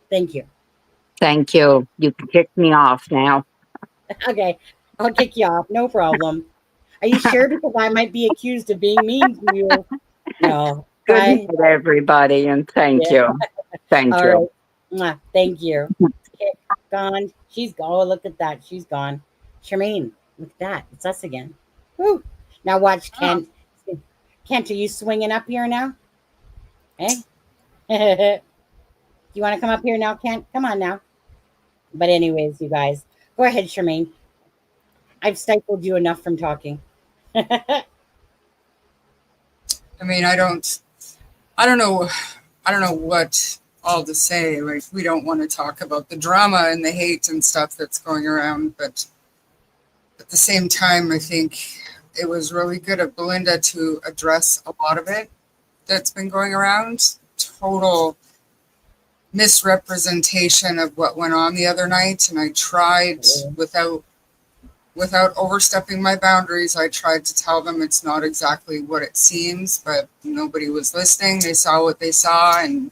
thank you. Thank you. You can kick me off now. Okay. I'll kick you off. No problem. Are you sure? Because I might be accused of being mean to you. No. Good night, everybody, and thank you. Thank you. Right. Thank you. Okay, gone. She's gone. Oh, look at that. She's gone. Sharmaine, look at that. It's us again. Woo. Now watch Kent. Kent, are you swinging up here now? Hey? You want to come up here now, Kent? Come on now. But anyways, you guys, go ahead, Sharmaine. I've stifled you enough from talking. I mean, I don't know what all to say. Like, we don't want to talk about the drama and the hate and stuff that's going around, but at the same time, I think it was really good of Belynda to address a lot of it that's been going around. Total misrepresentation of what went on the other night, and I tried without overstepping my boundaries. I tried to tell them it's not exactly what it seems, but nobody was listening. They saw what they saw and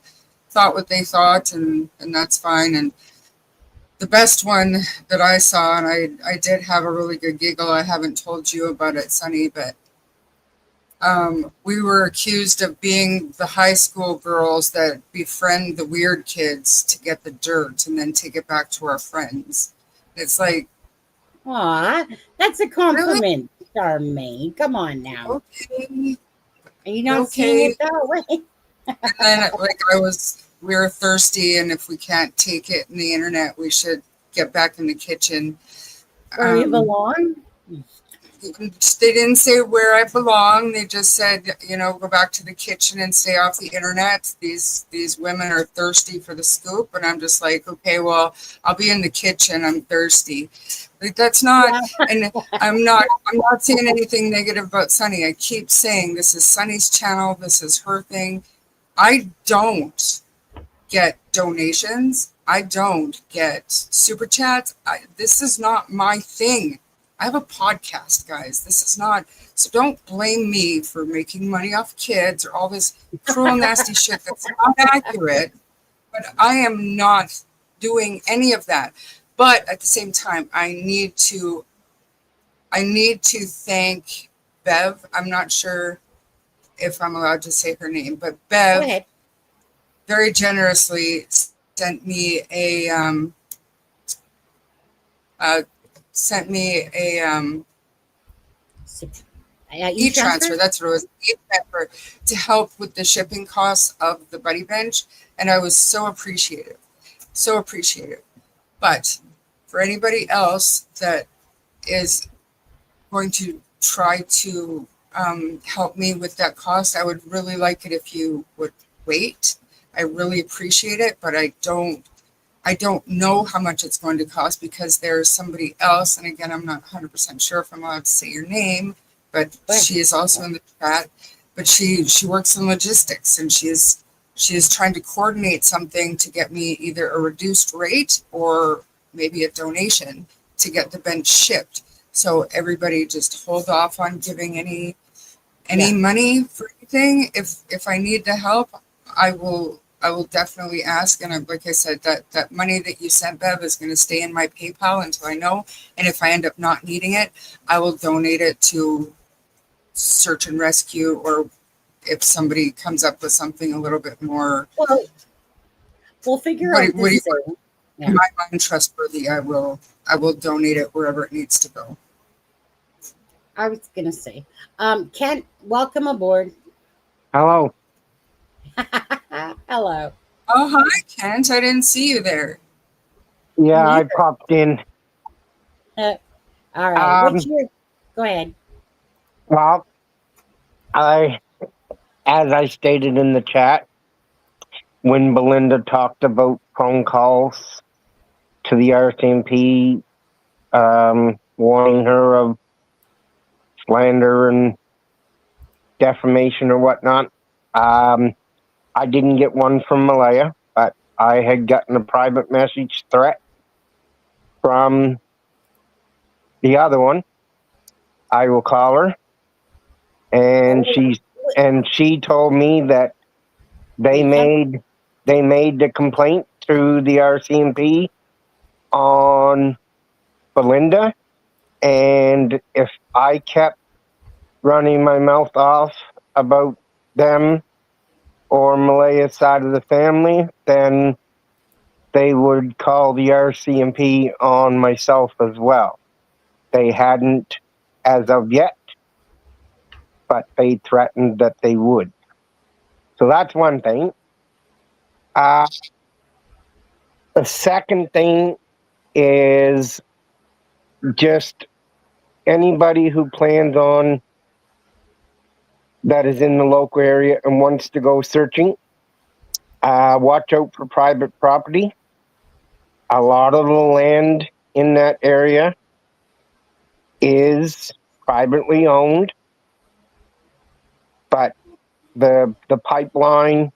thought what they thought, and that's fine. And the best one that I saw, and I did have a really good giggle. I haven't told you about it, Sunny, but we were accused of being the high school girls that befriend the weird kids to get the dirt and then take it back to our friends. It's like, aw, that's a compliment. Sharmaine. Come on now. Okay. Are you not seeing it that way? And then, like, we were thirsty, and if we can't take it in the internet, we should get back in the kitchen. Where we belong? They didn't say where I belong. They just said, go back to the kitchen and stay off the internet. These women are thirsty for the scoop. And I'm just like, okay, well, I'll be in the kitchen. I'm thirsty. Like, that's not, and I'm not saying anything negative about Sunny. I keep saying this is Sunny's channel. This is her thing. I don't get donations. I don't get super chats. This is not my thing. I have a podcast, guys. This is not, so don't blame me for making money off kids or all this cruel, nasty shit that's not accurate. But I am not doing any of that. But at the same time, I need to thank Bev. I'm not sure if I'm allowed to say her name, but Bev very generously sent me a e-transfer. That's what it was, e-transfer, to help with the shipping costs of the Buddy Bench, and I was so appreciative. But for anybody else that is going to try to help me with that cost, I would really like it if you would wait. I really appreciate it, but I don't know how much it's going to cost because there's somebody else, and again, I'm not 100% sure if I'm allowed to say your name, but she is also in the chat. But she works in logistics, and she is trying to coordinate something to get me either a reduced rate or maybe a donation to get the bench shipped. So everybody just hold off on giving any money for anything. If I need the help, I will definitely ask. And like I said, that money that you sent, Bev, is going to stay in my PayPal until I know. And if I end up not needing it, I will donate it to search and rescue, or if somebody comes up with something a little bit more. Well, we'll figure out this thing. In my mind, trustworthy, I will donate it wherever it needs to go. I was going to say, Kent, welcome aboard. Hello. Hello. Oh, hi, Kent. I didn't see you there. Yeah, I popped in. All right. Go ahead. Well, as I stated in the chat, when Belynda talked about phone calls to the RCMP, warning her of slander and defamation or whatnot, I didn't get one from Malaya, but I had gotten a private message threat from the other one. I will call her, and she told me that they made the complaint to the RCMP on Belynda, and if I kept running my mouth off about them or Malaya's side of the family, then they would call the RCMP on myself as well. They hadn't as of yet, but they threatened that they would. So that's one thing. The second thing is just anybody who plans on that is in the local area and wants to go searching, watch out for private property. A lot of the land in that area is privately owned, but the pipeline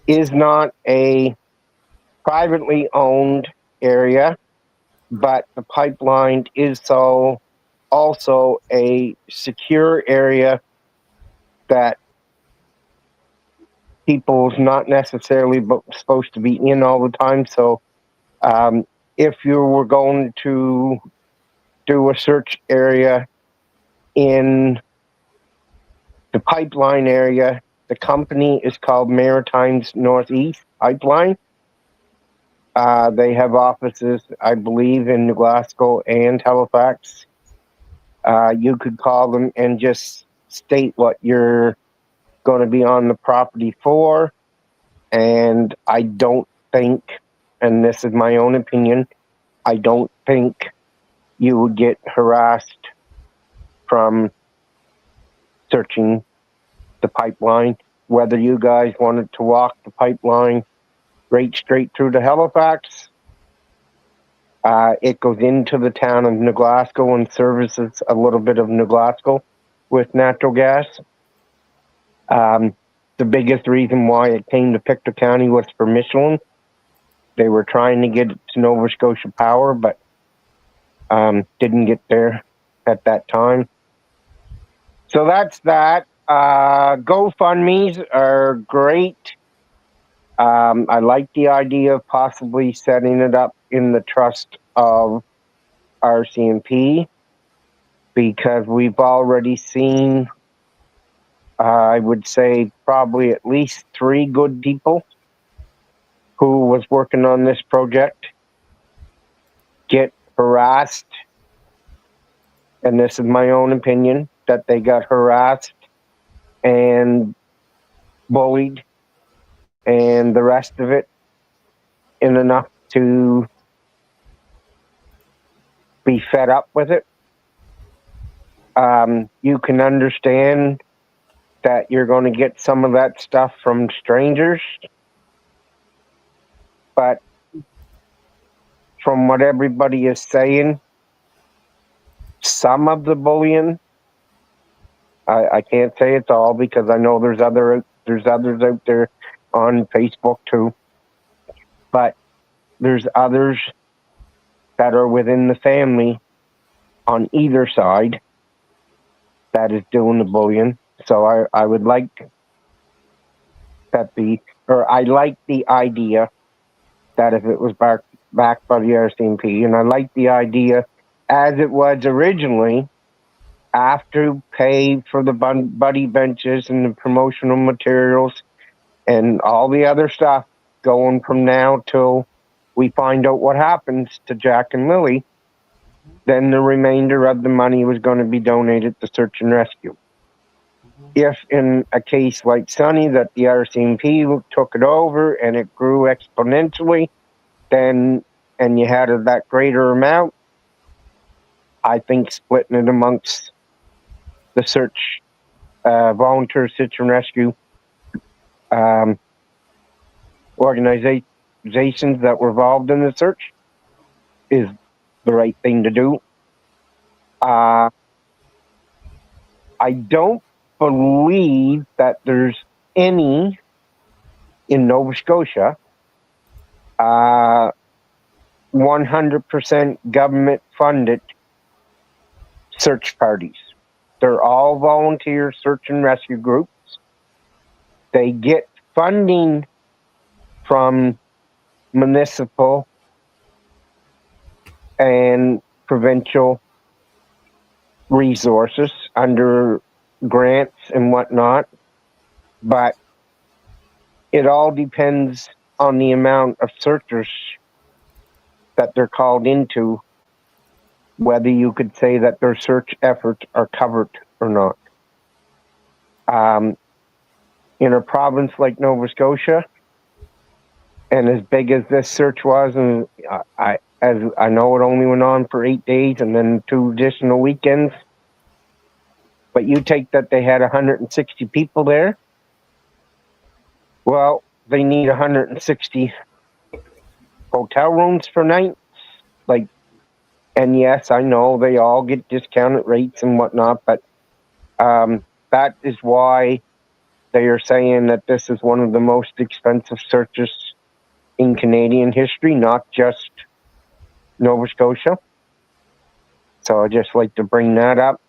is not a privately owned area, but the pipeline is also a secure area that people's not necessarily supposed to be in all the time. So if you were going to do a search area in the pipeline area, the company is called Maritimes Northeast Pipeline. They have offices, I believe, in Glasgow and Halifax. you could call them and just state what you're going to be on the property for. And I don't think, and this is my own opinion, I don't think you would get harassed from searching the pipeline. Whether you guys wanted to walk the pipeline right straight through to Halifax, it goes into the town of New Glasgow and services a little bit of New Glasgow with natural gas. The biggest reason why it came to Pictou County was for Michelin. They were trying to get it to Nova Scotia Power, but didn't get there at that time. So that's that. GoFundMes are great. I like the idea of possibly setting it up in the trust of RCMP, because we've already seen, I would say, probably at least 3 good people who was working on this project get harassed. And this is my own opinion, that they got harassed and bullied and the rest of it in enough to be fed up with it. You can understand that you're going to get some of that stuff from strangers, but from what everybody is saying, some of the bullying, I can't say it's all, because I know there's others out there on Facebook too, but there's others that are within the family on either side that is doing the bullying. So I would like that I like the idea that if it was backed by the RCMP, and I like the idea as it was originally, after pay for the buddy benches and the promotional materials and all the other stuff going from now till we find out what happens to Jack and Lily, then the remainder of the money was going to be donated to search and rescue. If in a case like Sunny that the RCMP took it over and it grew exponentially, then, and you had that greater amount, I think splitting it amongst the search, volunteer search and rescue organizations that were involved in the search is the right thing to do. I don't believe that there's any in Nova Scotia 100% government funded search parties. They're all volunteer search and rescue groups. They get funding from municipal and provincial resources under grants and whatnot, but it all depends on the amount of searchers that they're called into, whether you could say that their search efforts are covered or not. In a province like Nova Scotia, and as big as this search was, and I know it only went on for 8 days and then 2 additional weekends, but you take that they had 160 people there. Well, they need 160 hotel rooms for nights. And yes, I know they all get discounted rates and whatnot, but that is why they are saying that this is one of the most expensive searches in Canadian history, not just Nova Scotia. So I just like to bring that up.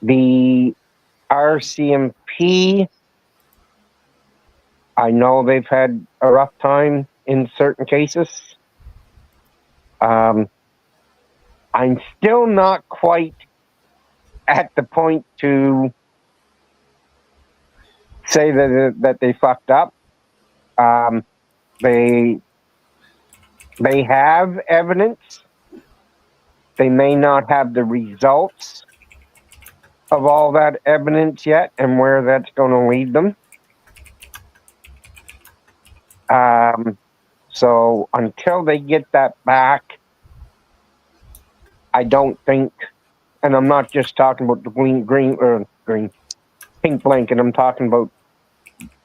The RCMP, I know they've had a rough time in certain cases. I'm still not quite at the point to say that they fucked up. They have evidence. They may not have the results of all that evidence yet and where that's going to lead them. So until they get that back, I don't think, and I'm not just talking about the pink blanket. I'm talking about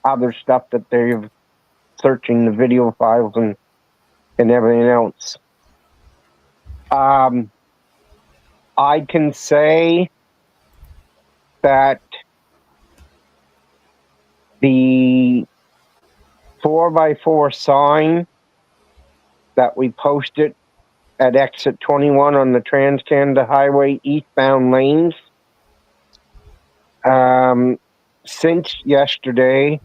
other stuff that they're searching, the video files and everything else. I can say that the 4x4 sign that we posted at exit 21 on the Trans-Canada Highway eastbound lanes, since yesterday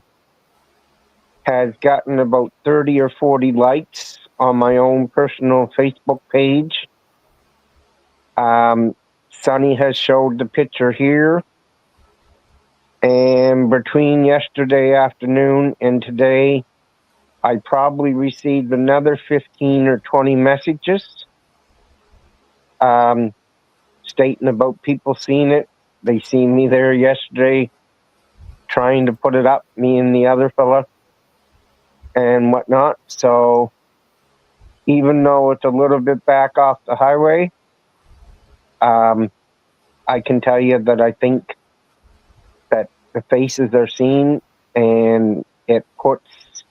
has gotten about 30 or 40 likes on my own personal Facebook page. Sunny has showed the picture here. And between yesterday afternoon and today, I probably received another 15 or 20 messages stating about people seeing it. They seen me there yesterday trying to put it up, me and the other fella and whatnot. So even though it's a little bit back off the highway, I can tell you that I think that the faces are seen and it puts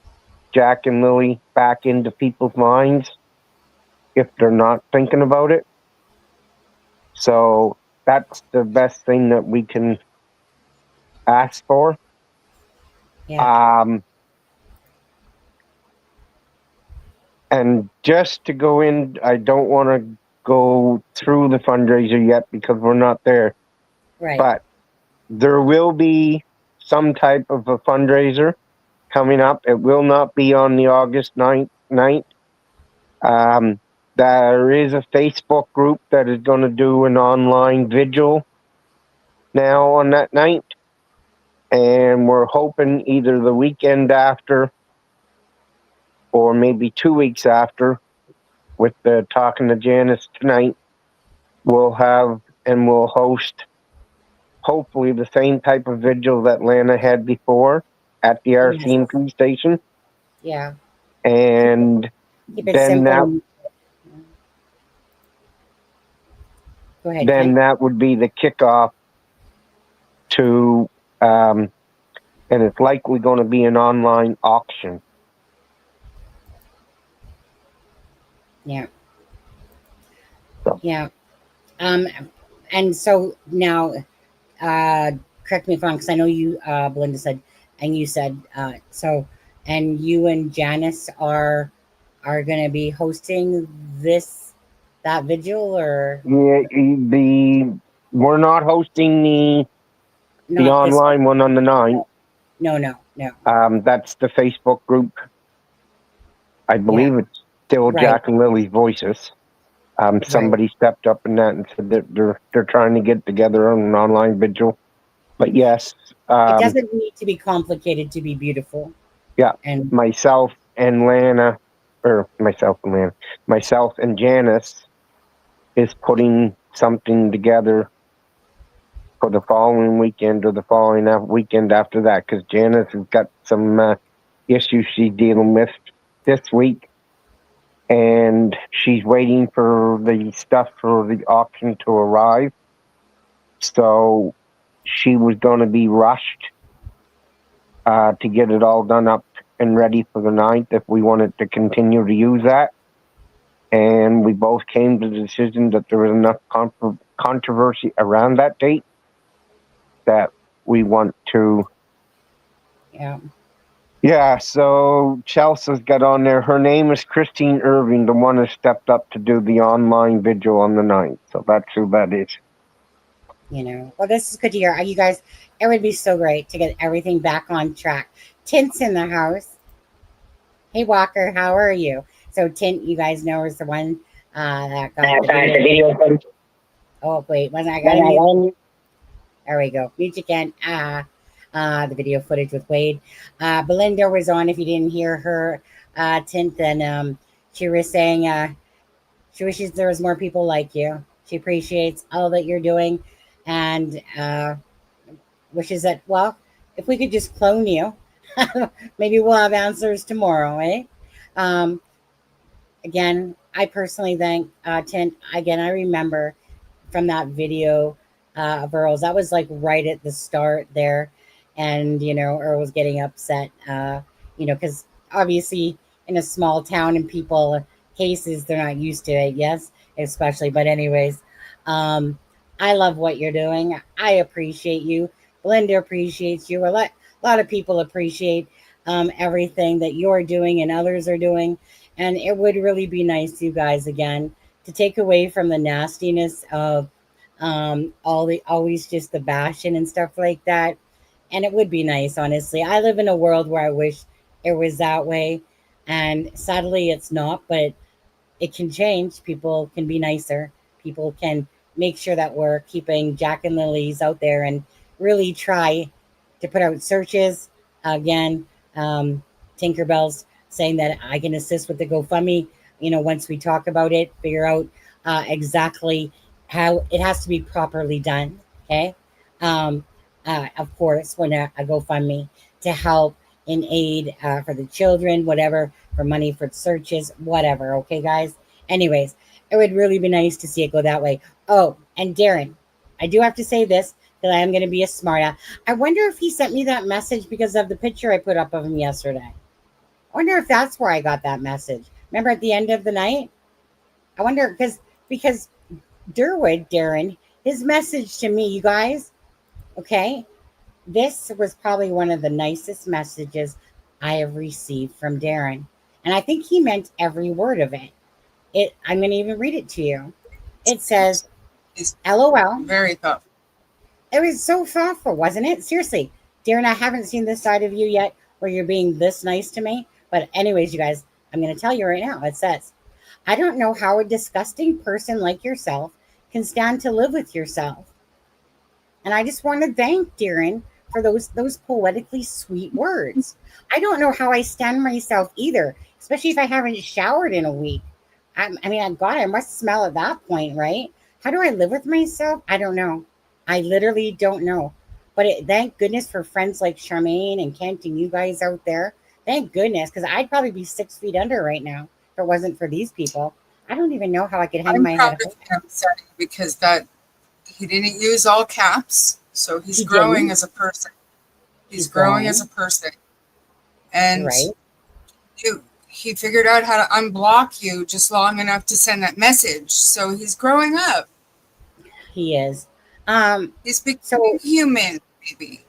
Jack and Lily back into people's minds if they're not thinking about it. So that's the best thing that we can ask for. Yeah. And just to go in, I don't want to go through the fundraiser yet because we're not there. Right. But there will be some type of a fundraiser coming up. It will not be on the August 9th. There is a Facebook group that is going to do an online vigil now on that night. And we're hoping either the weekend after or maybe 2 weeks after, with the talking to Janice tonight, we'll host hopefully the same type of vigil that Lana had before at the RCMP station. Yeah. And keep it then simple. Go ahead, then Ken. that would be the kickoff to, and it's likely going to be an online auction. Yeah. So. Yeah. And so now, correct me if I'm wrong, because I know you, Belynda said, and you said, so, and you and Janice are going to be hosting that vigil, or? Yeah, we're not hosting the online one on the 9th. No. That's the Facebook group. I believe it's still Right. Jack and Lily's voices. Somebody stepped up in that and said that they're trying to get together on an online vigil. But yes, it doesn't need to be complicated to be beautiful. Yeah, and myself and Janice is putting something together for the following weekend or the following weekend after that, because Janice has got some issues she's dealing with this week, and she's waiting for the stuff for the auction to arrive. So she was going to be rushed to get it all done up and ready for the 9th if we wanted to continue to use that. And we both came to the decision that there was enough controversy around that date that we want to. Yeah, so Chelsea's got on there. Her name is Christine Irving, the one who stepped up to do the online vigil on the 9th. So that's who that is. Well, this is good to hear. You guys, it would be so great to get everything back on track. Tint's in the house. Hey, Walker, how are you? So Tint, you guys know, is the one that got the video. Oh, wait, I got to mute. There we go. Mute again. The video footage with Wade. Belynda was on, if you didn't hear her, Tint, and she was saying she wishes there was more people like you. She appreciates all that you're doing, and wishes that, well, if we could just clone you, maybe we'll have answers tomorrow, eh? Um, Again, I personally thank Tint. Again, I remember from that video of Earl's, that was like right at the start there. And, Earl was getting upset, because obviously in a small town and people cases, they're not used to it. Yes, especially. But anyways, I love what you're doing. I appreciate you. Belynda appreciates you. A lot of people appreciate everything that you're doing and others are doing. And it would really be nice, you guys, again, to take away from the nastiness of always just the bashing and stuff like that. And it would be nice, honestly. I live in a world where I wish it was that way, and sadly it's not, but it can change. People can be nicer. People can make sure that we're keeping Jack and Lily's out there and really try to put out searches. Again, Tinkerbell's saying that I can assist with the GoFundMe. Once we talk about it, figure out exactly how it has to be properly done. Okay. Of course, when a GoFundMe to help in aid for the children, whatever, for money for searches, whatever. Okay, guys. Anyways, it would really be nice to see it go that way. Oh, and Darren, I do have to say this because I am going to be a smart. I wonder if he sent me that message because of the picture I put up of him yesterday. I wonder if that's where I got that message. Remember at the end of the night? I wonder because Darren, his message to me, you guys, okay, this was probably one of the nicest messages I have received from Darren. And I think he meant every word of it. I'm going to even read it to you. It says, He's LOL. very thoughtful. It was so thoughtful, wasn't it? Seriously. Darren, I haven't seen this side of you yet where you're being this nice to me. But anyways, you guys, I'm going to tell you right now. It says, I don't know how a disgusting person like yourself can stand to live with yourself. And I just want to thank Darren for those poetically sweet words. I don't know how I stand myself either, especially if I haven't showered in a week. God, I must smell at that point, right? How do I live with myself? I don't know. I literally don't know. But thank goodness for friends like Sharmaine and Kent and you guys out there. Thank goodness, because I'd probably be 6 feet under right now if it wasn't for these people. I don't even know how I could hang I'm my proud head. of him, Sandy, because that he didn't use all caps, so he's He growing didn't. as a person. He's growing. growing as a person, and Right. he figured out how to unblock you just long enough to send that message. So he's growing up. He is. He's becoming So human, maybe.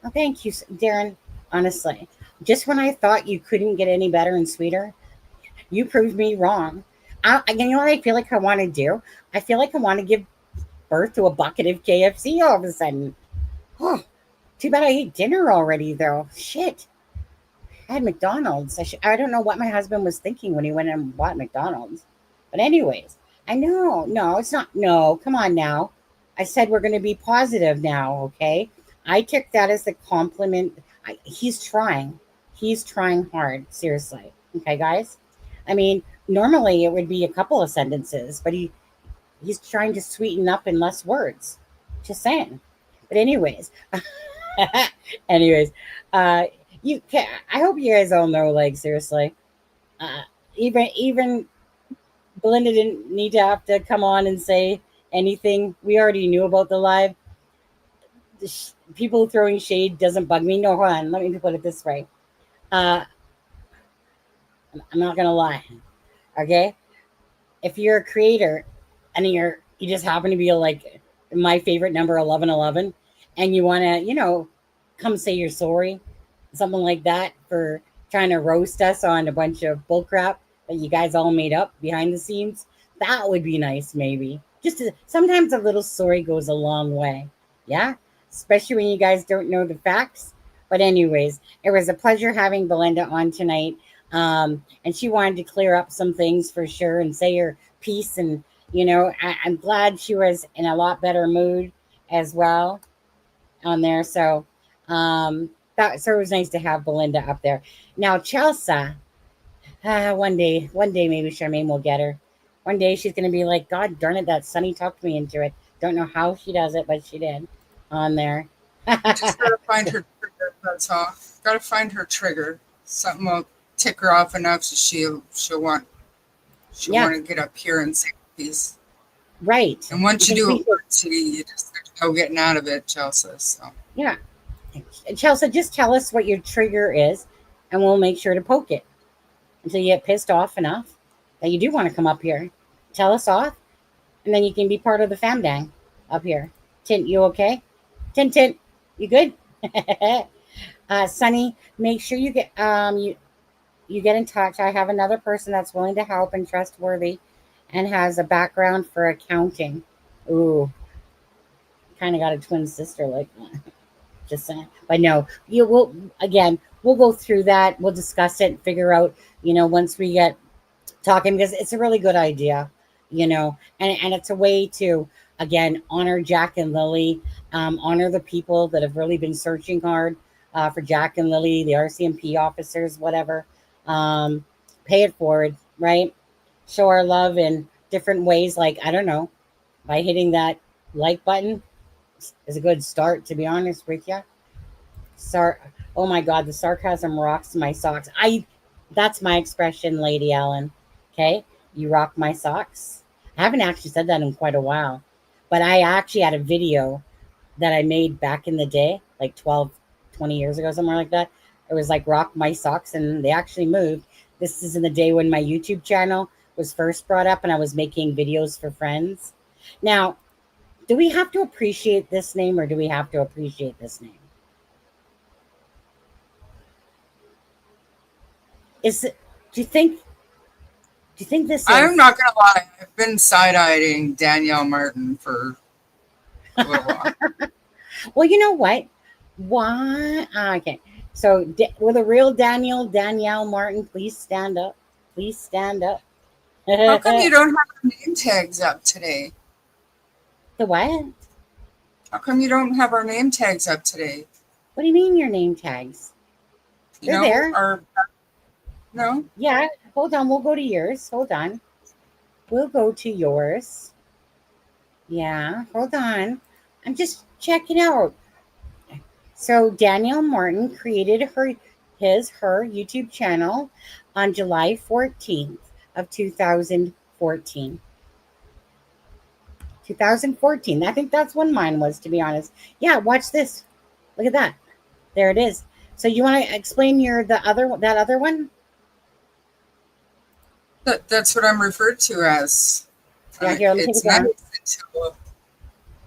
well, thank you, Darren. Honestly, just when I thought you couldn't get any better and sweeter, you proved me wrong. You know what I feel like I want to do? I feel like I want to give birth to a bucket of KFC all of a sudden. Oh, too bad I ate dinner already, though. Shit. I had McDonald's. I don't know what my husband was thinking when he went and bought McDonald's. But anyways, I know. No, it's not. No, come on now. I said we're going to be positive now, okay? I took that as a compliment. He's trying. He's trying hard. Seriously. Okay, guys? I mean, normally it would be a couple of sentences, but he's trying to sweeten up in less words. Just saying. But anyways, anyways, you can, I hope you guys all know, like, seriously, uh, even Belynda didn't need to have to come on and say anything. We already knew about the live. People throwing shade doesn't bug me. No, hold on. Let me put it this way. Uh, I'm not gonna lie. Okay, if you're a creator and you just happen to be like my favorite number 1111, and you want to come say you're sorry, something like that, for trying to roast us on a bunch of bullcrap that you guys all made up behind the scenes, that would be nice. Maybe sometimes a little sorry goes a long way. Yeah, especially when you guys don't know the facts. But anyways, it was a pleasure having Belynda on tonight. And she wanted to clear up some things for sure and say her piece. And I'm glad she was in a lot better mood as well on there. So it was nice to have Belynda up there. Now, Chelsea, One day, maybe Sharmaine will get her. One day she's gonna be like, God darn it, that Sunny talked me into it. Don't know how she does it, but she did on there. You just gotta find her trigger. That's all. Gotta find her trigger. Something will tick her off enough so she'll want to get up here and say these. Right. And once you do it once, you just there's no getting out of it, Chelsea. So yeah, Chelsea, just tell us what your trigger is, and we'll make sure to poke it until you get pissed off enough that you do want to come up here. Tell us off, and then you can be part of the fam dang up here. Tint, you okay? Tint, you good? Sunny, make sure you get you get in touch. I have another person that's willing to help and trustworthy and has a background for accounting. Ooh, kind of got a twin sister like that. Just saying. But no, we'll go through that. We'll discuss it, figure out, once we get talking, because it's a really good idea, and it's a way to, again, honor Jack and Lily, honor the people that have really been searching hard for Jack and Lily, the RCMP officers, whatever. Pay it forward, right? Show our love in different ways, like, I don't know, by hitting that like button is a good start, to be honest with you. Oh my God, the sarcasm rocks my socks. That's my expression, Lady Ellen. Okay, you rock my socks. I haven't actually said that in quite a while, but I actually had a video that I made back in the day, like 12, 20 years ago, somewhere like that. It was like rock my socks, and they actually moved. This is in the day when my YouTube channel was first brought up and I was making videos for friends. Now, do we have to appreciate this name, or do we have to appreciate this name? Do you think this is... I'm not gonna lie, I've been side-eyeing Danielle Martin for a little while. Well, you know what? Why? Okay. So, with a real Danielle Martin, please stand up. Please stand up. How come you don't have our name tags up today? The what? How come you don't have our name tags up today? What do you mean your name tags? They're there. No? Yeah. Hold on. We'll go to yours. Hold on. We'll go to yours. Yeah. Hold on. I'm just checking out. So Danielle Martin created her YouTube channel on July 14th of 2014. 2014. I think that's when mine was, to be honest. Yeah, watch this. Look at that. There it is. So you want to explain that other one? That's what I'm referred to as. Yeah, here, let me take it down.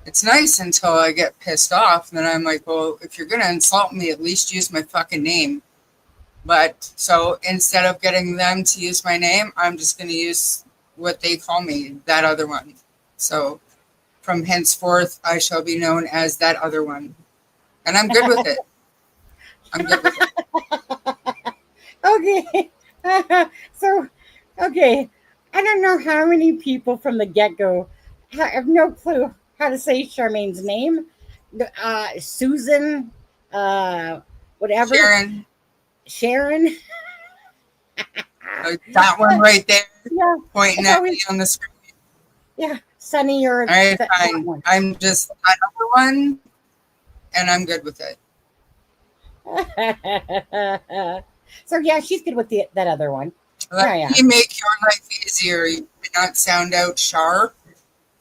It's nice until I get pissed off, and then I'm like, well, if you're gonna insult me, at least use my fucking name. But so instead of getting them to use my name, I'm just gonna use what they call me, that other one. So from henceforth, I shall be known as that other one, and I'm good with it. I'm good with Okay. it. So, okay. I don't know how many people from the get-go have no clue how to say Sharmaine's name. Susan, whatever. Sharon. That one right there. Yeah. Pointing at me on the screen. Yeah. Sunny, you're... All right, fine. I'm just that other one, and I'm good with it. So, yeah, she's good with that other one. Let me make your life easier. You may not sound out sharp.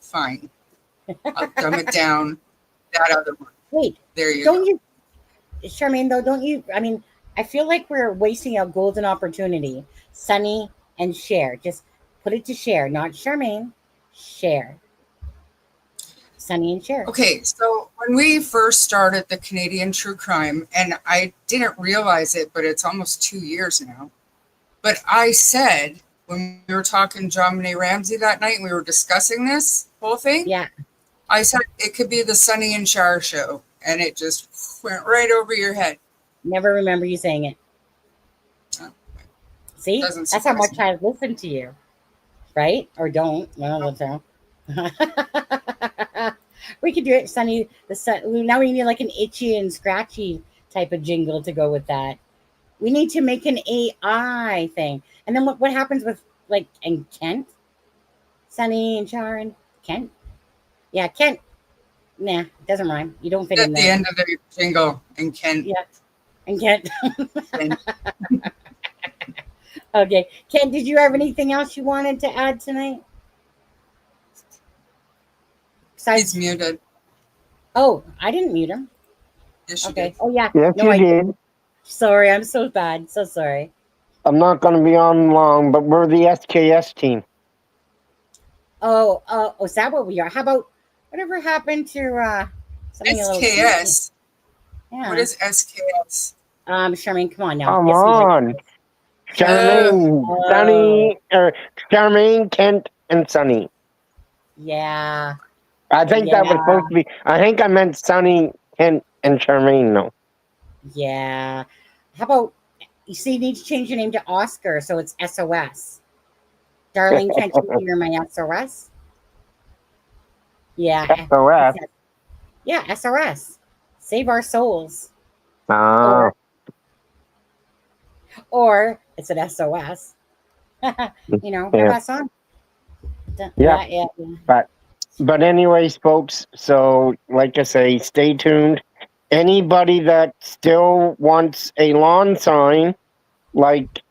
Fine. I'll dumb it down. That other one. Wait. There you go. Sharmaine, though, don't you... I mean, I feel like we're wasting a golden opportunity. Sunny and Share. Just put it to Share, not Sharmaine. Share. Sunny and Share. Okay, so when we first started the Canadian True Crime, and I didn't realize it, but it's almost 2 years now. But I said, when we were talking John Benet Ramsey that night, and we were discussing this whole thing. Yeah. I said it could be the Sunny and Shar show, and it just went right over your head. Never remember you saying it. Oh. See, that's how much I listen to you, right? Or don't. Well, we could do it, Sunny. Now we need like an itchy and scratchy type of jingle to go with that. We need to make an AI thing. And then what happens with like and Kent? Sunny and Sharon? Kent? Yeah, Kent. Nah, it doesn't rhyme. You don't fit in At the there. end of the jingle and Ken. Yeah. And Kent. Ken. Okay. Kent, did you have anything else you wanted to add tonight? He's muted. Oh, I didn't mute him. Yes, you Okay. did. Oh, yeah. Yes, No, you I did. Sorry, I'm so bad. So sorry. I'm not going to be on long, but we're the SKS team. Oh, is that what we are? How about whatever happened to something a little SKS. Yeah. What is SKS? Sharmaine, come on now. Come Yes, on. Sharmaine, Sunny, or Sharmaine, Kent, and Sunny. Yeah. I think that was supposed to be. I think I meant Sunny, Kent, and Sharmaine, though. Yeah. How about you see? You need to change your name to Oscar, so it's SOS. Darling, can't you hear my SOS? Yeah. SOS. Yeah, SOS. Save our souls. Ah. Or it's an SOS. You know, Yeah. that song. Yeah. But anyways, folks, so like I say, stay tuned. Anybody that still wants a lawn sign, like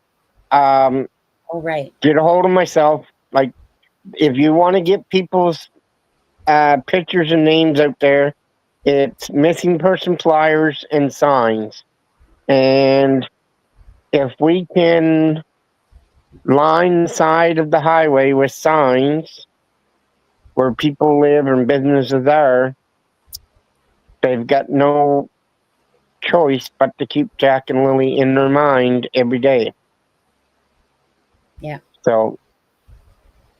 oh right, get a hold of myself. Like if you want to get people's pictures and names out there, it's missing person flyers and signs. And if we can line the side of the highway with signs where people live and businesses are, they've got no choice but to keep Jack and Lily in their mind every day. Yeah. So.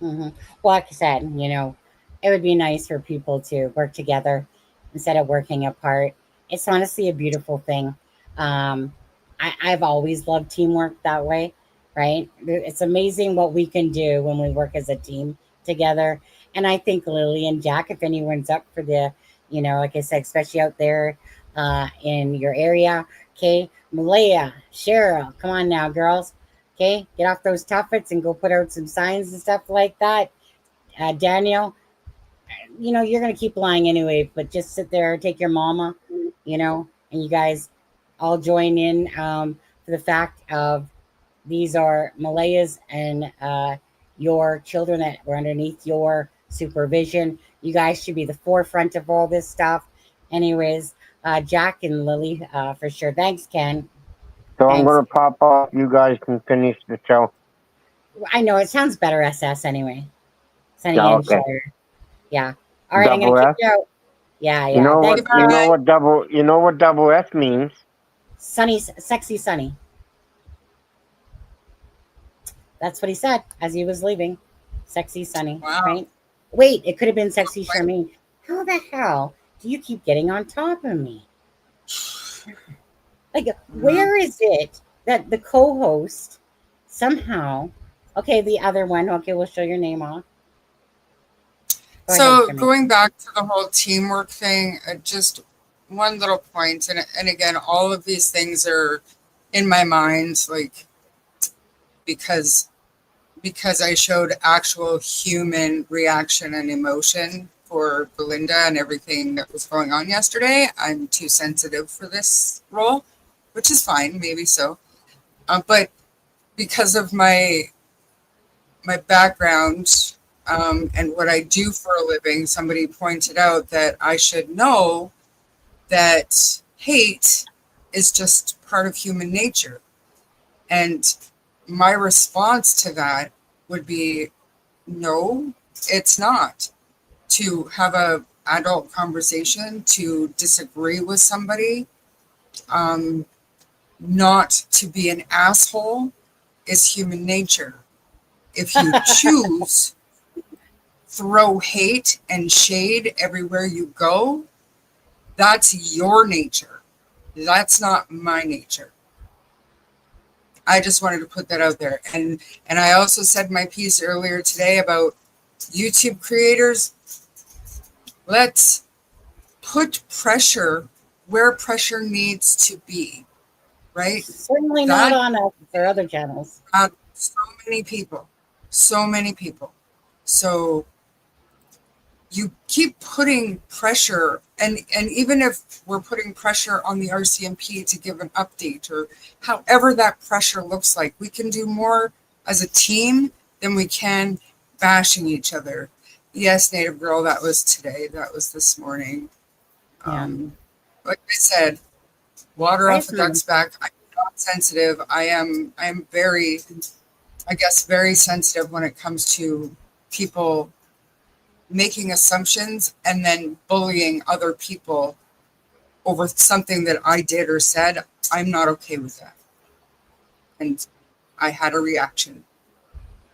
Well, like I said, you know, it would be nice for people to work together instead of working apart. It's honestly a beautiful thing. I've always loved teamwork that way, right? It's amazing what we can do when we work as a team together. And I think Lily and Jack, if anyone's up for the, you know, like I said, especially out there in your area, okay, Malaya, Cheryl, come on now, girls. Okay, get off those tuffets and go put out some signs and stuff like that. Daniel, you know, you're going to keep lying anyway, but just sit there, take your mama, you know, and you guys all join in for the fact of these are Malaya's and your children that were underneath your supervision. You guys should be the forefront of all this stuff. Anyways, Jack and Lily, for sure. Thanks, Ken. So Thanks. I'm going to pop off. You guys can finish the show. I know it sounds better SS anyway. Sunny Yeah, and okay. Shire. Yeah. All right, Double I'm gonna S? kick you out. Yeah, You know Thanks, what double S means? Sunny, sexy Sunny. That's what he said as he was leaving. Sexy Sunny. Wow. Right? Wait, it could have been sexy Sharmaine. How the hell do you keep getting on top of me? Like, where is it that the co-host somehow? Okay, the other one. Okay, we'll show your name off. So going back to the whole teamwork thing, just one little point, and again, all of these things are in my mind, like because I showed actual human reaction and emotion for Belynda and everything that was going on yesterday. I'm too sensitive for this role, which is fine, maybe so. But because of my background and what I do for a living, somebody pointed out that I should know that hate is just part of human nature. And my response to that would be, no, it's not. To have a adult conversation, to disagree with somebody, not to be an asshole is human nature. If you choose throw hate and shade everywhere you go, that's your nature. That's not my nature. I just wanted to put that out there. And I also said my piece earlier today about YouTube creators. Let's put pressure where pressure needs to be, right? Certainly not on us or other channels. So many people. So you keep putting pressure, and even if we're putting pressure on the RCMP to give an update, or however that pressure looks like, we can do more as a team than we can bashing each other. Yes, Native Girl, that was today. That was this morning. Like I said, water off a duck's back. I'm not sensitive. I'm very, I guess, very sensitive when it comes to people making assumptions and then bullying other people over something that I did or said. I'm not okay with that. And I had a reaction.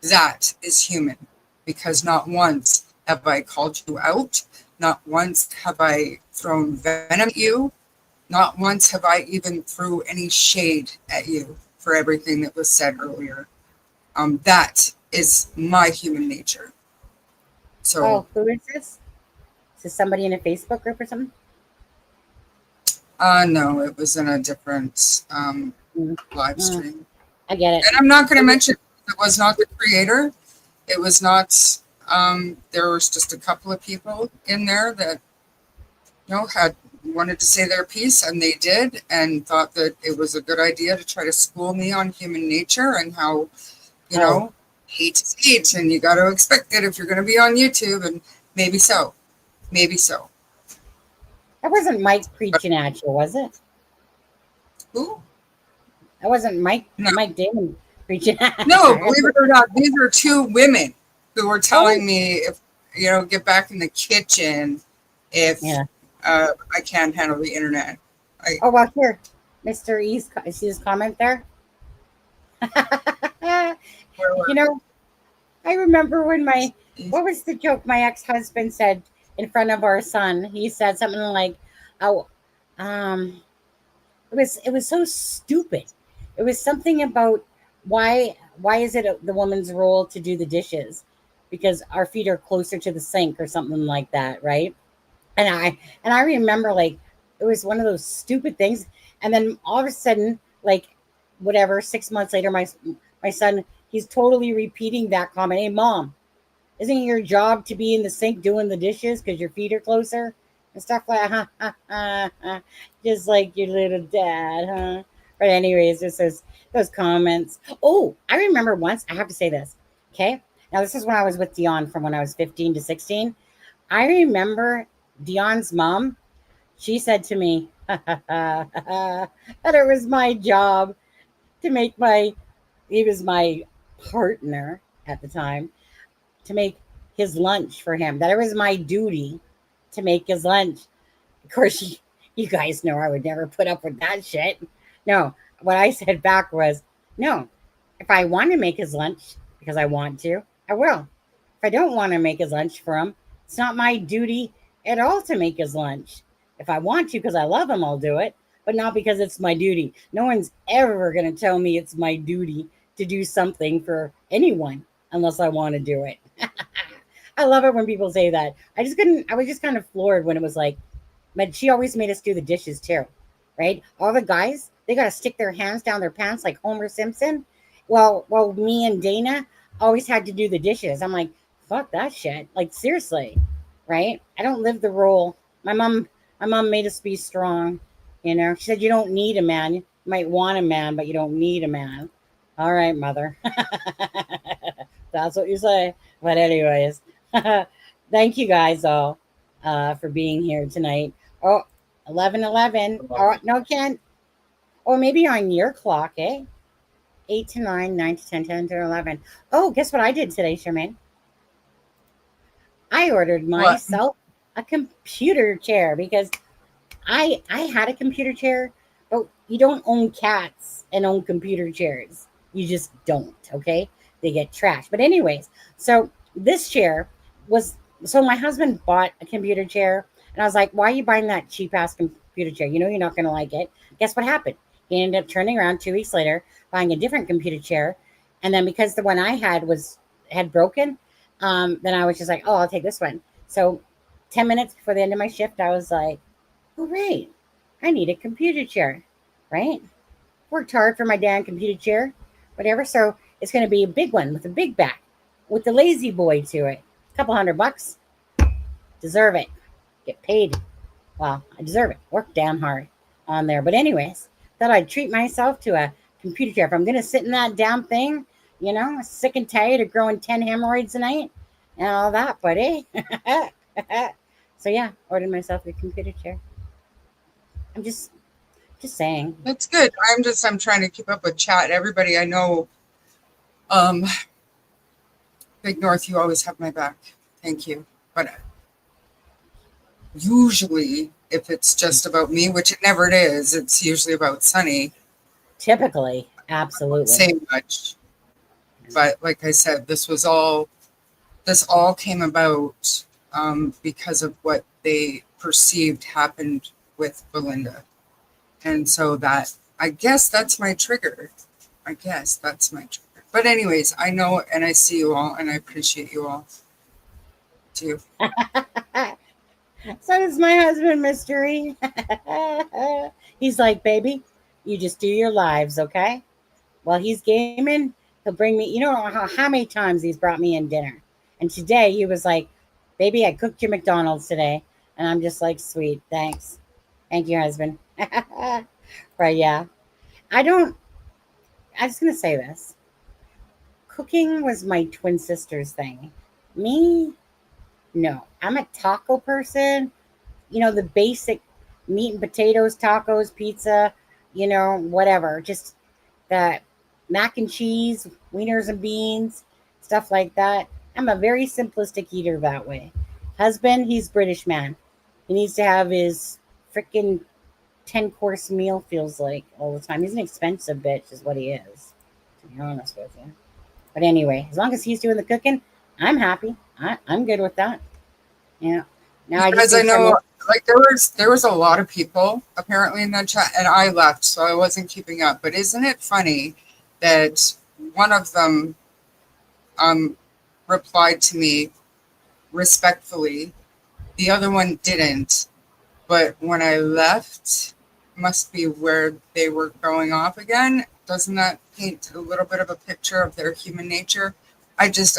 That is human, because not once have I called you out. Not once have I thrown venom at you. Not once have I even threw any shade at you for everything that was said earlier. That is my human nature. So, who is this? Is this somebody in a Facebook group or something? No, it was in a different live stream. I get it. And I'm not going to mention it was not the creator. It was not. There was just a couple of people in there that, had wanted to say their piece, and they did, and thought that it was a good idea to try to school me on human nature and how, hate is hate, and you got to expect it if you're going to be on YouTube, and maybe so. That wasn't Mike preaching at you, was it? Who? That wasn't Mike. No. Mike Damon preaching at you. No, believe it or not, these are two women who were telling me if get back in the kitchen if I can't handle the internet. Well, here, Mr. East, see his comment there? I remember when what was the joke my ex-husband said in front of our son? He said something like, it was so stupid. It was something about why is it the woman's role to do the dishes? Because our feet are closer to the sink or something like that, right? And I remember, like, it was one of those stupid things. And then all of a sudden, like, 6 months later, my son, he's totally repeating that comment. Hey, Mom, isn't it your job to be in the sink doing the dishes because your feet are closer? And stuff like that. Just like your little dad, huh? But anyways, just those comments. Oh, I remember once, I have to say this, okay? Now, this is when I was with Dion from when I was 15 to 16. I remember Dion's mom, she said to me that it was my job to make he was my partner at the time, to make his lunch for him, that it was my duty to make his lunch. Of course, you guys know I would never put up with that shit. No, what I said back was, no, if I want to make his lunch because I want to, I will. If I don't want to make his lunch for him, it's not my duty at all to make his lunch. If I want to because I love him, I'll do it, but not because it's my duty. No one's ever going to tell me it's my duty to do something for anyone unless I want to do it. I love it when people say that. I was just kind of floored when it was like, but she always made us do the dishes too, right? All the guys, they got to stick their hands down their pants like Homer Simpson. Well, me and Dana always had to do the dishes. I'm like, fuck that shit. Like, seriously, right? I don't live the role. My mom made us be strong. She said, you don't need a man. You might want a man, but you don't need a man. All right, mother. That's what you say. But anyways, thank you guys all for being here tonight. 11:11. Oh, no, Ken. Or maybe on your clock, eh? 8 to 9, 9 to 10, 10 to 11. Oh, guess what I did today, Sharmaine? I ordered myself a computer chair because I had a computer chair, but you don't own cats and own computer chairs. You just don't, okay? They get trashed. But anyways, so this chair so my husband bought a computer chair, and I was like, why are you buying that cheap-ass computer chair? You know you're not going to like it. Guess what happened? He ended up turning around 2 weeks later, buying a different computer chair, and then because the one I had had broken, then I was just like, oh, I'll take this one. So 10 minutes before the end of my shift, I was like, oh, right, I need a computer chair, right? Worked hard for my damn computer chair, whatever. So it's going to be a big one with a big back, with the lazy boy to it. A couple $100. Deserve it. Get paid. Well, I deserve it. Work damn hard on there. But anyways, thought I'd treat myself to a computer chair. If I'm going to sit in that damn thing, you know, sick and tired of growing 10 hemorrhoids a night and all that, but hey. So yeah, ordered myself a computer chair. I'm just saying. That's good. I'm trying to keep up with chat. Everybody I know, Big North, you always have my back. Thank you. But usually if it's just about me, which it never is, it's usually about Sunny. Typically, absolutely. Say much. But like I said, this all came about because of what they perceived happened with Belynda. And so I guess that's my trigger. But anyways, I know and I see you all and I appreciate you all too. So does my husband, Mystery. He's like, baby, you just do your lives, okay? While he's gaming, he'll bring me, you know how many times he's brought me in dinner. And today he was like, baby, I cooked your McDonald's today. And I'm just like, sweet, thanks. Thank you, husband. Right, yeah. I was going to say this. Cooking was my twin sister's thing. Me, no. I'm a taco person. You know, the basic meat and potatoes, tacos, pizza, you know, whatever. Just that mac and cheese, wieners and beans, stuff like that. I'm a very simplistic eater that way. Husband, he's British man. He needs to have his freaking 10-course meal, feels like, all the time. He's an expensive bitch is what he is, to be honest with you. But anyway, as long as he's doing the cooking, I'm happy. I'm good with that. Yeah. Now because I know like there was a lot of people apparently in that chat and I left, so I wasn't keeping up. But isn't it funny that one of them replied to me respectfully, the other one didn't. But when I left, must be where they were going off again. Doesn't that paint a little bit of a picture of their human nature? I just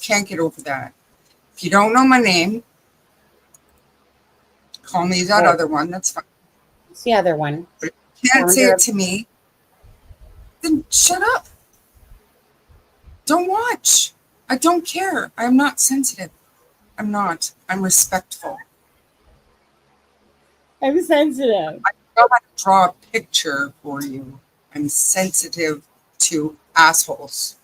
can't get over that. If you don't know my name, call me that other one. That's fine. It's the other one. But if you can't say it to me, then shut up. Don't watch. I don't care. I am not sensitive. I'm not. I'm respectful. I'm sensitive. I know how to draw a picture for you. I'm sensitive to assholes.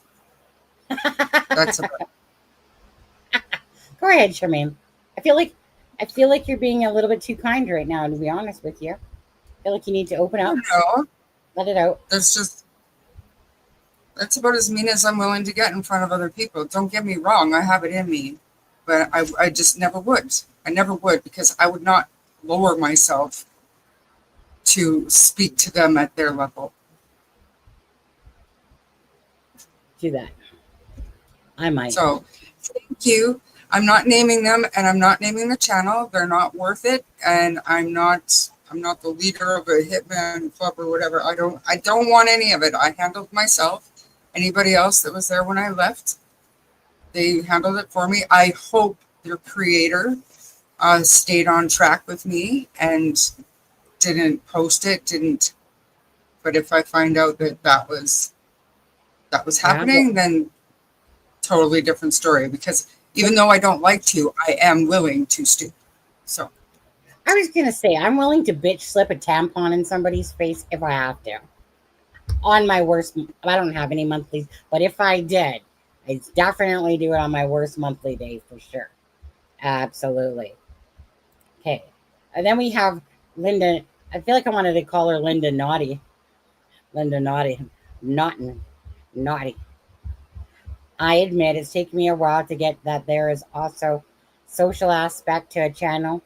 That's about it. Go ahead, Sharmaine. I feel like you're being a little bit too kind right now, to be honest with you. I feel like you need to open up. No. Let it out. That's about as mean as I'm willing to get in front of other people. Don't get me wrong, I have it in me. But I just never would. I never would, because I would not lower myself to speak to them at their level. Do that. I might. So, thank you. I'm not naming them, and I'm not naming the channel. They're not worth it, and I'm not the leader of a hitman club or whatever. I don't want any of it. I handled myself. Anybody else that was there when I left, they handled it for me. I hope their creator stayed on track with me and didn't post it, but if I find out that was happening, then totally different story, because even though I don't like to, I am willing to stoop. So I was gonna say, I'm willing to bitch slip a tampon in somebody's face if I have to. On my worst, I don't have any monthlies, but if I did, I'd definitely do it on my worst monthly day for sure. Absolutely. Okay. And then we have Linda. I feel like I wanted to call her Linda Naughty. Linda Naughty. Naughty. I admit it's taken me a while to get that there is also social aspect to a channel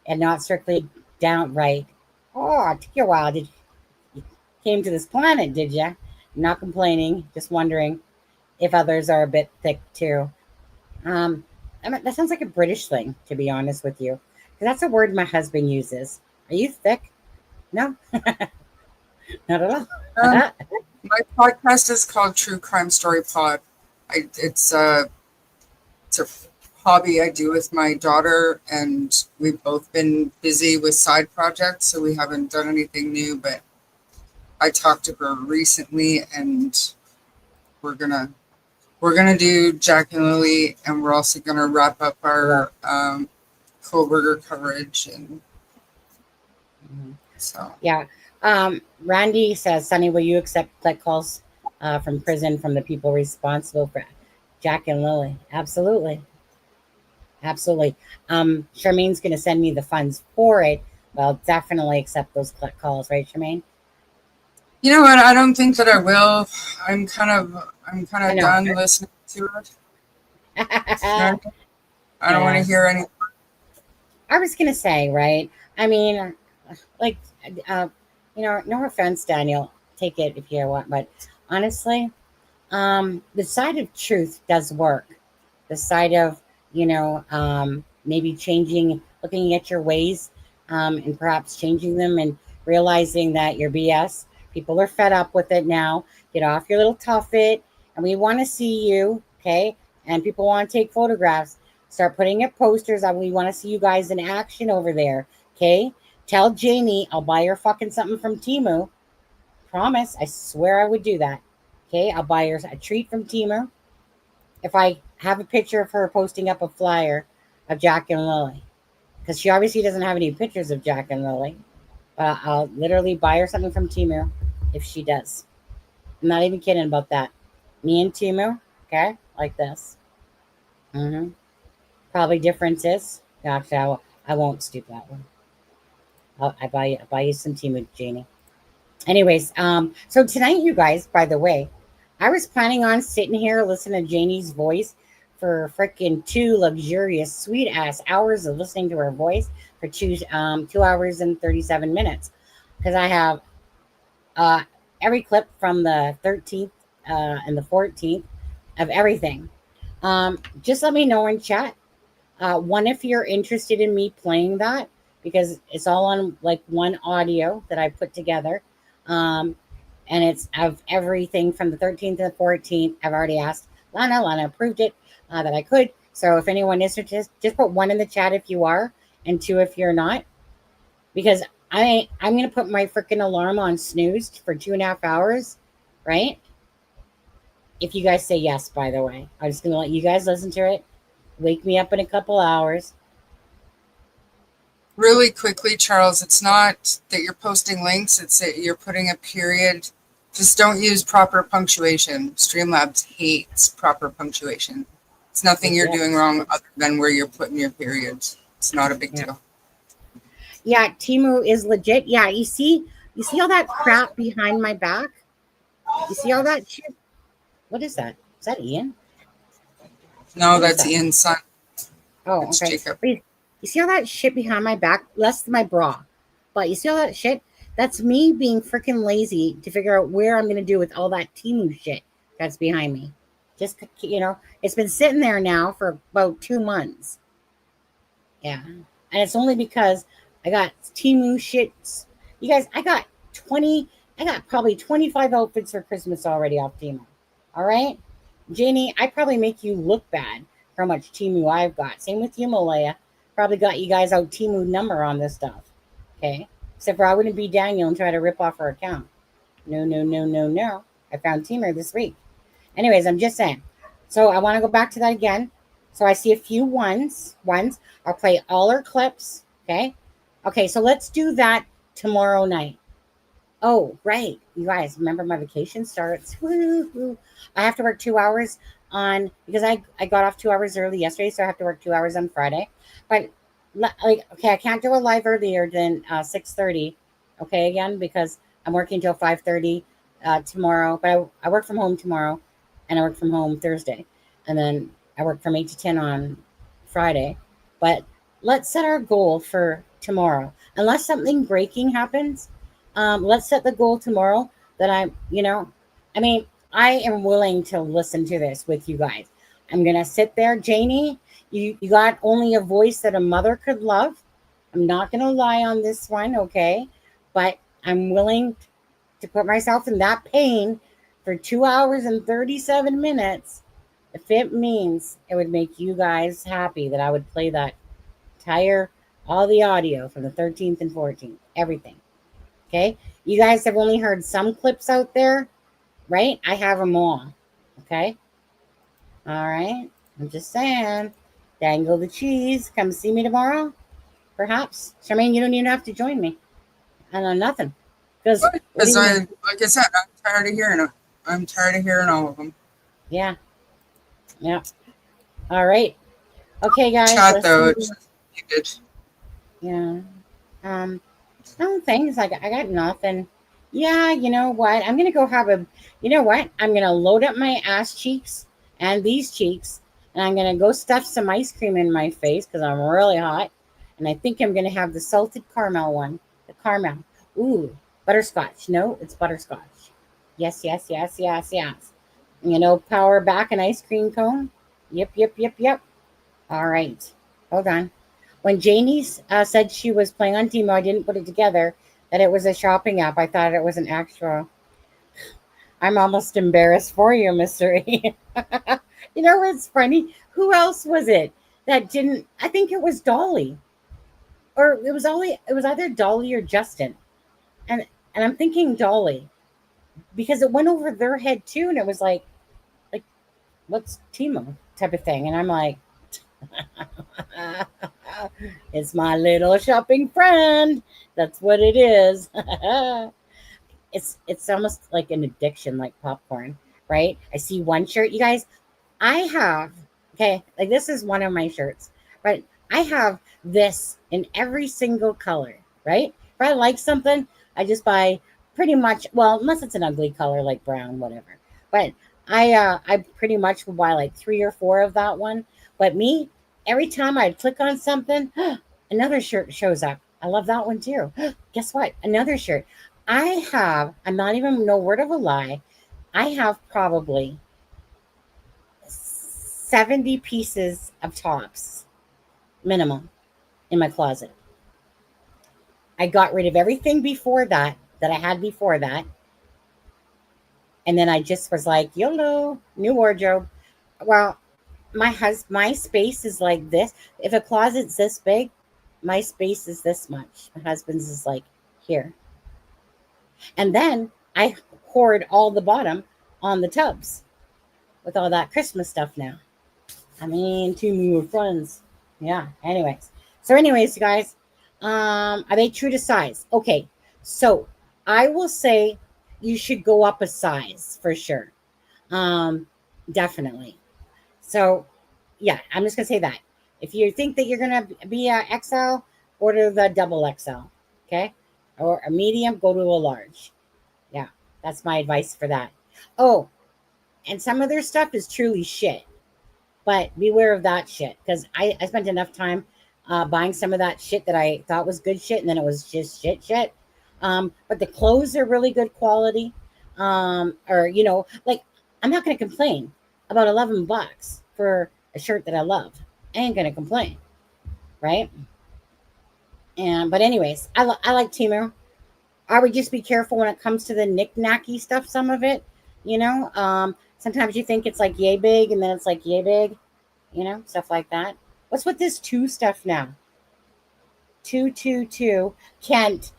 and not strictly downright. Oh, it took you a while. You came to this planet, did you? Not complaining, just wondering if others are a bit thick too. I mean, that sounds like a British thing, to be honest with you. Because that's a word my husband uses. Are you thick? No? Not at all. My podcast is called True Crime Story Pod. It's a hobby I do with my daughter, and we've both been busy with side projects, so we haven't done anything new. But I talked to her recently, and we're gonna do Jack and Lily, and we're also gonna wrap up our Coburger coverage, and so yeah. Randy says, Sunny, will you accept click calls from prison from the people responsible for Jack and Lily? Absolutely. Absolutely. Sharmaine's going to send me the funds for it. Well, definitely accept those click calls, right, Sharmaine? You know what? I don't think that I will. I'm kind of done listening to it. I don't want to hear any. I was going to say, right? I mean, like, no offense, Daniel. Take it if you want. But honestly, the side of truth does work. The side of, maybe looking at your ways and perhaps changing them and realizing that you're BS. People are fed up with it now. Get off your little tuffet, and we want to see you, okay? And people want to take photographs. Start putting up posters. We want to see you guys in action over there, okay? Tell Janie I'll buy her fucking something from Teemu. Promise. I swear I would do that. Okay? I'll buy her a treat from Teemu if I have a picture of her posting up a flyer of Jack and Lily. Because she obviously doesn't have any pictures of Jack and Lily. But I'll literally buy her something from Teemu if she does. I'm not even kidding about that. Me and Teemu, okay? Like this. Probably differences. Actually, I won't stoop that one. I'll buy you some Teemu, Janie. Anyways, so tonight, you guys, by the way, I was planning on sitting here listening to Janie's voice for freaking 2 luxurious, sweet ass hours of listening to her voice for 2 hours and 37 minutes, because I have every clip from the 13th and the 14th of everything. Just let me know in chat. One, if you're interested in me playing that, because it's all on like one audio that I put together. And it's of everything from the 13th to the 14th. I've already asked Lana approved it that I could. So if anyone is interested, just put 1 in the chat if you are, and 2 if you're not. Because I'm going to put my freaking alarm on snooze for 2.5 hours, right? If you guys say yes, by the way. I'm just going to let you guys listen to it. Wake me up in a couple hours. Really quickly, Charles, it's not that you're posting links, it's that you're putting a period. Just don't use proper punctuation. Streamlabs hates proper punctuation. It's nothing you're doing wrong other than where you're putting your periods. It's not a big deal. Yeah, Teemu is legit. Yeah, you see all that crap behind my back? You see all that shit? What is that? Is that Ian? No, that's Ian's son. Oh, it's okay. Jacob. You see all that shit behind my back? Less than my bra. But you see all that shit? That's me being freaking lazy to figure out where I'm going to do with all that Teemu shit that's behind me. Just, it's been sitting there now for about 2 months. Yeah. And it's only because I got Teemu shits. You guys, I got probably 25 outfits for Christmas already off Teemu. All right? Janie, I probably make you look bad for how much Teemu I've got. Same with you, Malaya. Probably got you guys out Teemu number on this stuff. Okay? Except for I wouldn't be Daniel and try to rip off her account. No. I found Teemu this week. Anyways, I'm just saying. So I want to go back to that again. So I see a few ones. I'll play all our clips. Okay? Okay, so let's do that tomorrow night. Oh, right. You guys, remember my vacation starts. Woo-hoo. I have to work 2 hours because I got off 2 hours early yesterday, so I have to work 2 hours on Friday. But I can't do a live earlier than 6:30. Okay, again, because I'm working till 5:30 tomorrow. But I work from home tomorrow, and I work from home Thursday, and then I work from 8 to 10 on Friday. But let's set our goal for tomorrow. Unless something breaking happens, let's set the goal tomorrow that I am willing to listen to this with you guys. I'm going to sit there. Janie, you got only a voice that a mother could love. I'm not going to lie on this one, okay? But I'm willing to put myself in that pain for 2 hours and 37 minutes if it means it would make you guys happy that I would play that entire, all the audio from the 13th and 14th, everything. Okay? You guys have only heard some clips out there, right? I have them all. Okay? All right? I'm just saying. Dangle the cheese. Come see me tomorrow. Perhaps. Sharmaine, you don't even have to join me. I know nothing. Because like I said, I'm tired of hearing it. I'm tired of hearing all of them. Yeah. Yeah. All right. Okay, guys. Chat though, it's just needed. Yeah. No, things I got nothing. Yeah, you know what? I'm gonna go have a. You know what? I'm gonna load up my ass cheeks and these cheeks, and I'm gonna go stuff some ice cream in my face because I'm really hot, and I think I'm gonna have the salted caramel one. The caramel. Ooh, butterscotch. No, it's butterscotch. Yes, yes, yes, yes, yes. You know, power back an ice cream cone. Yep, yep, yep, yep. All right. Hold on. When Janie said she was playing on Teemu, I didn't put it together that it was a shopping app. I thought it was an actual. I'm almost embarrassed for you, Mr. E. You know what's funny? Who else was it that didn't? I think it was Dolly. Or it was either Dolly or Justin. And I'm thinking Dolly. Because it went over their head too, and it was like what's Teemu type of thing. And I'm like, it's my little shopping friend. That's what it is. It's almost like an addiction, like popcorn, right? I see one shirt. You guys, I have, okay, like this is one of my shirts, but I have this in every single color, right? If I like something, I just buy pretty much, well, unless it's an ugly color like brown, whatever. But I pretty much will buy like 3 or 4 of that one. But me, every time I click on something, another shirt shows up. I love that one too. Guess what? Another shirt. I'm not even no word of a lie. I have probably 70 pieces of tops minimum in my closet. I got rid of everything before that I had before that. And then I just was like, YOLO, new wardrobe. Well, my space is like this. If a closet's this big, my space is this much. My husband's is like here. And then I hoard all the bottom on the tubs with all that Christmas stuff now. I mean, 2 new friends. Yeah. Anyways. So anyways, you guys, are they true to size? Okay. So I will say you should go up a size for sure. Definitely. So yeah, I'm just gonna say that. If you think that you're gonna be a XL, order the double XL. Okay. Or a medium, go to a large. Yeah, that's my advice for that. Oh, and some of their stuff is truly shit. But beware of that shit. Because I spent enough time buying some of that shit that I thought was good shit, and then it was just shit. But the clothes are really good quality. Or, you know, like, I'm not going to complain about $11 for a shirt that I love. I ain't going to complain. Right? But anyways, I like Teemu. I would just be careful when it comes to the knick-knacky stuff, some of it, you know. Sometimes you think it's like yay big, and then it's like yay big, you know, stuff like that. What's with this 2 stuff now? 222. Kent.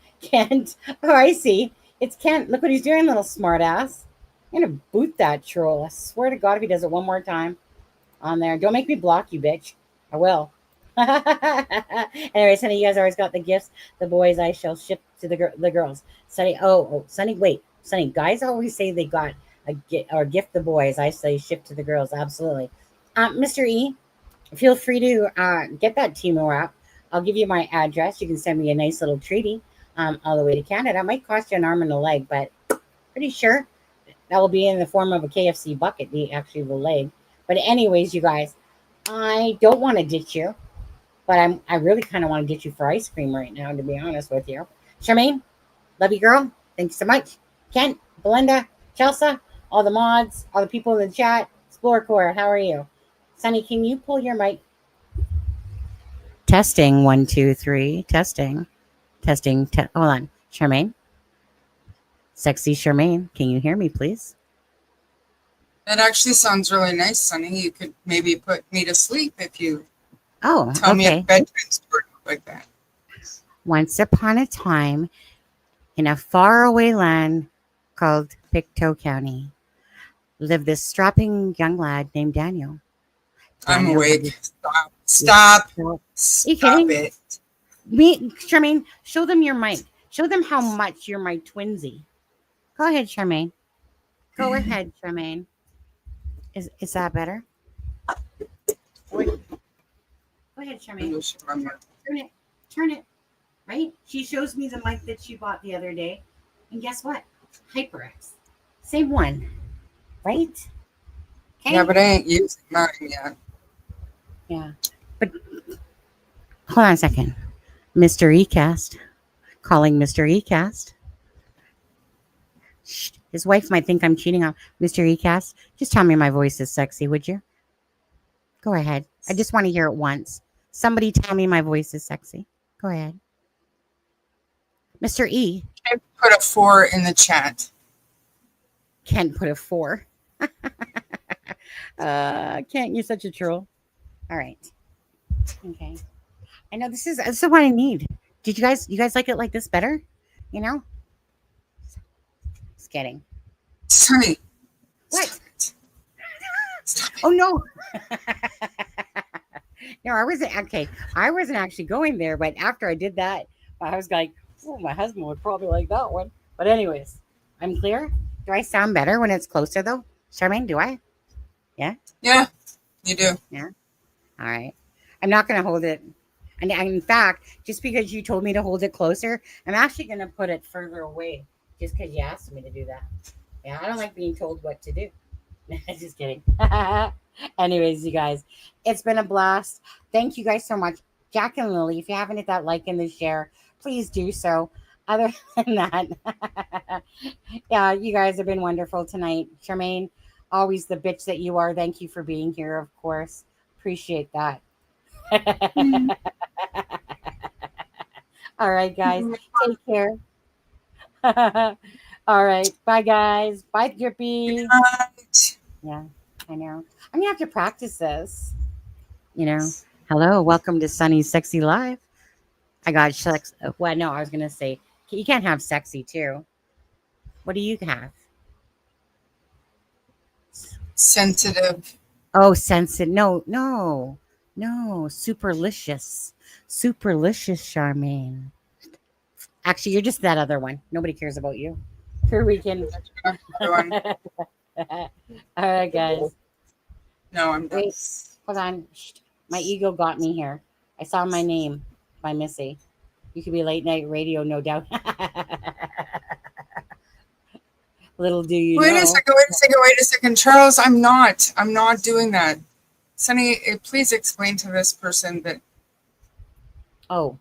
Oh, I see. It's Kent. Look what he's doing, little smart ass. I'm going to boot that troll. I swear to God, if he does it one more time on there. Don't make me block you, bitch. I will. Anyways, honey, you guys always got the gifts. The boys I shall ship to the girls. Sunny, Sunny, wait. Sunny, guys always say they got a gift the boys. I say ship to the girls. Absolutely. Mr. E, feel free to get that Teemu app. I'll give you my address. You can send me a nice little treaty all the way to Canada. It might cost you an arm and a leg, but pretty sure that will be in the form of a KFC bucket, the leg. But anyways, you guys, I don't want to ditch you. But I really kind of want to get you for ice cream right now, to be honest with you. Sharmaine, love you, girl. Thank you so much. Kent, Belynda, Chelsea, all the mods, all the people in the chat. Explore Core, how are you? Sunny, can you pull your mic? Testing, 1, 2, 3. Testing. Hold on. Sharmaine? Sexy Sharmaine, can you hear me, please? That actually sounds really nice, Sunny. You could maybe put me to sleep if you tell me a Okay. bedtime story like that. Once upon a time, in a faraway land called Pictou County, lived this strapping young lad named Daniel. I'm Daniel had awake. this- Stop Are you Stop kidding? it. Me, Charmaine, show them your mic. Show them how much you're my twinsy. Go ahead, Charmaine. Go ahead, Charmaine. Is that better? Go ahead, Charmaine. Turn it. Right? She shows me the mic that she bought the other day. And guess what? HyperX. Same one. Right? Okay. Yeah, but I ain't using mine yet. Yeah. But hold on a second. Mr. eCast. Calling Mr. eCast. Shh. His wife might think I'm cheating on Mr. eCast. Just tell me my voice is sexy, would you? Go ahead. I just want to hear it once. Somebody tell me my voice is sexy. Go ahead. Mr. E. I put a 4 in the chat. Can't put a 4. Can't, you're such a troll. All right. Okay. I know this is what I need. Did you guys like it like this better? You know? Just kidding. Sunny. What? Stop it. Stop it. Oh no. No, I wasn't okay. I wasn't actually going there, but after I did that, I was like, oh, my husband would probably like that one. But anyways, I'm clear. Do I sound better when it's closer though? Sharmaine, do I? Yeah? Yeah, you do. Yeah. All right. I'm not gonna hold it. And in fact, just because you told me to hold it closer, I'm actually gonna put it further away just because you asked me to do that. Yeah, I don't like being told what to do. Just kidding. Anyways, you guys, it's been a blast. Thank you guys so much. Jack and Lily, if you haven't hit that like and the share, please do so. Other than that, yeah, you guys have been wonderful tonight. Sharmaine, always the bitch that you are. Thank you for being here, of course. Appreciate that. All right, guys. Take care. All right. Bye, guys. Bye, Drippy. Yeah, I know. I'm going to have to practice this. You know, hello. Welcome to Sunny's Sexy Live. I got sex. Well, no, I was going to say, you can't have sexy too. What do you have? Sensitive. Oh, sensitive. No. Superlicious. Superlicious, Sharmaine. Actually, you're just that other one. Nobody cares about you. Here we can. All right, guys. No, I'm done. Wait, hold on. Shh. My ego got me here. I saw my name by Missy. You could be late night radio, no doubt. Little do you know. Wait a second. Charles, I'm not doing that. Sunny, please explain to this person that. Oh.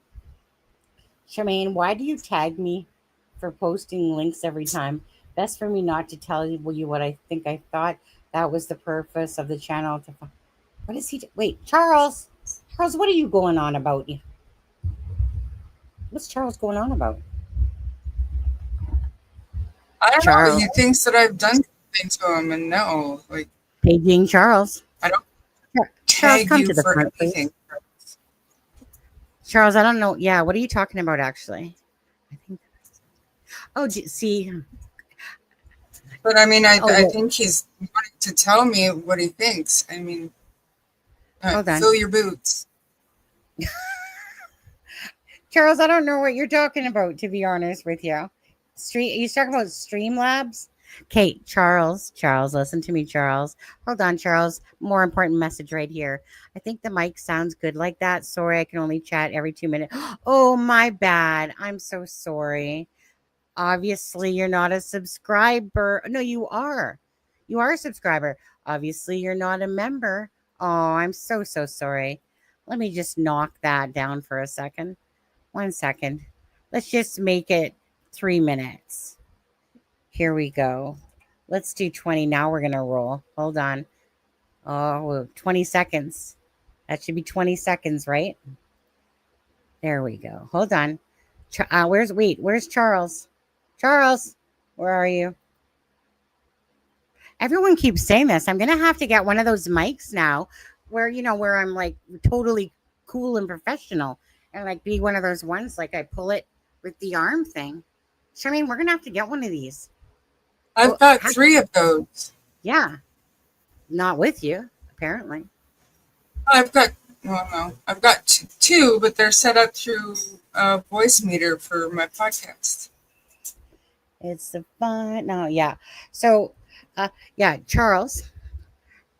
Sharmaine, why do you tag me for posting links every time? Best for me not to tell you what I think. I thought that was the purpose of the channel. What is he? Wait, Charles, what are you going on about? What's Charles going on about? I don't Charles. know. He thinks that I've done something to him, and no, like Paging Charles. I don't Charles, tag come you to the for front, anything. please. Charles, I don't know. Yeah, what are you talking about? Actually, I think. Oh, see. But I mean, I think he's wanting to tell me what he thinks. I mean, Hold on. fill your boots. Charles, I don't know what you're talking about, to be honest with you. You talking about Streamlabs? Okay, Charles, listen to me, Charles. Hold on, Charles. More important message right here. I think the mic sounds good like that. Sorry, I can only chat every 2 minutes. Oh, my bad. I'm so sorry. Obviously, you're not a subscriber. No, you are. You are a subscriber. Obviously, you're not a member. Oh, I'm so sorry. Let me just knock that down for a second. 1 second. Let's just make it 3 minutes. Here we go. Let's do 20. Now we're going to roll. Hold on. Oh, 20 seconds. That should be 20 seconds, right? There we go. Hold on. Where's Charles? Charles. Where are you? Everyone keeps saying this. I'm gonna have to get one of those mics now, where where I'm like totally cool and professional, and like be one of those ones like I pull it with the arm thing. Sharmaine, we're gonna have to get one of these. I've got 3 of those. Yeah, not with you apparently. I've got two, but they're set up through voice meter for my podcast. It's the fun. No, yeah. So, yeah, Charles,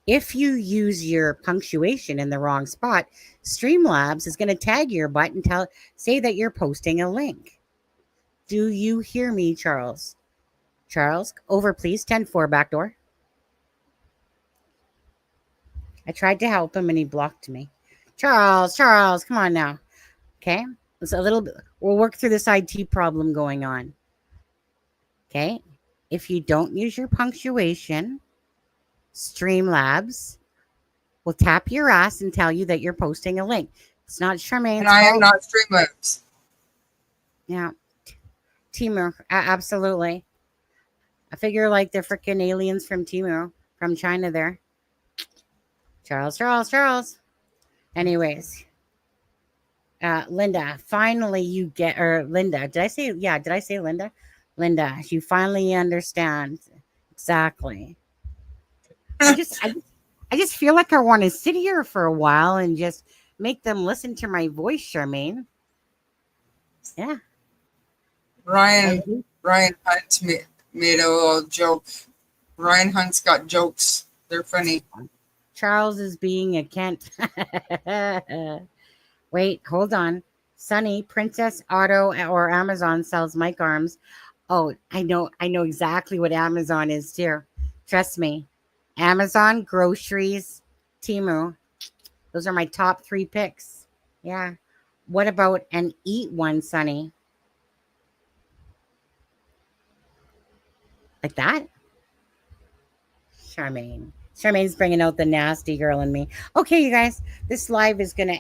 if you use your punctuation in the wrong spot, Streamlabs is going to tag your butt and say that you're posting a link. Do you hear me, Charles? Charles, over please. 10-4 back door. I tried to help him and he blocked me. Charles, come on now. Okay, it's a little bit. We'll work through this IT problem going on. Okay, if you don't use your punctuation, Streamlabs will tap your ass and tell you that you're posting a link. It's not Sharmaine's and I fault. am not Streamlabs. Yeah, Teemu, absolutely. I figure like the freaking aliens from Teemu, from China there. Charles. Anyways, Linda, finally you get, or Linda, did I say Linda? Linda, you finally understand. Exactly. I just feel like I want to sit here for a while and just make them listen to my voice, Sharmaine. Yeah. Ryan Hunt made a little joke. Ryan Hunt's got jokes. They're funny. Charles is being a Kent. Wait, hold on. Sunny, Princess Auto or Amazon sells mic arms. Oh, I know exactly what Amazon is too. Trust me. Amazon, groceries, Teemu. Those are my top 3 picks. Yeah. What about an eat one, Sunny? Like that? Charmaine's bringing out the nasty girl in me. Okay, you guys. This live is going to...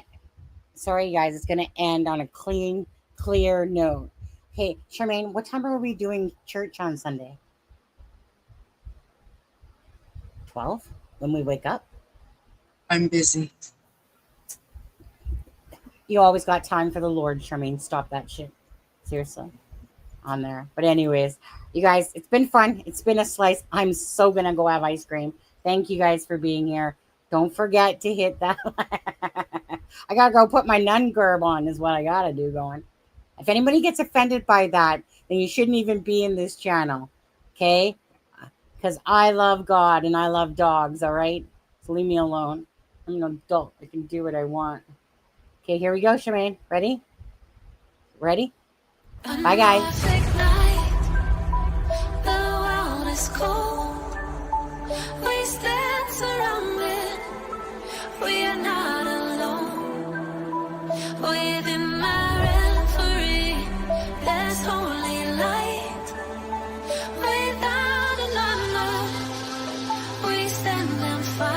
Sorry, guys. It's going to end on a clear note. Hey, Sharmaine, what time are we doing church on Sunday? 12? When we wake up? I'm busy. You always got time for the Lord, Sharmaine. Stop that shit. Seriously. On there. But anyways, you guys, it's been fun. It's been a slice. I'm so going to go have ice cream. Thank you guys for being here. Don't forget to hit that. I got to go put my nun garb on is what I got to do going. If anybody gets offended by that, then you shouldn't even be in this channel. Okay? Because I love God and I love dogs, all right? So leave me alone. I'm an adult. I can do what I want. Okay, here we go, Sharmaine. Ready? Bye, guys. The world is cold. We stand surrounded. We are not alone. Within my reverie, there's holy light. Without an unknown, we stand and fight.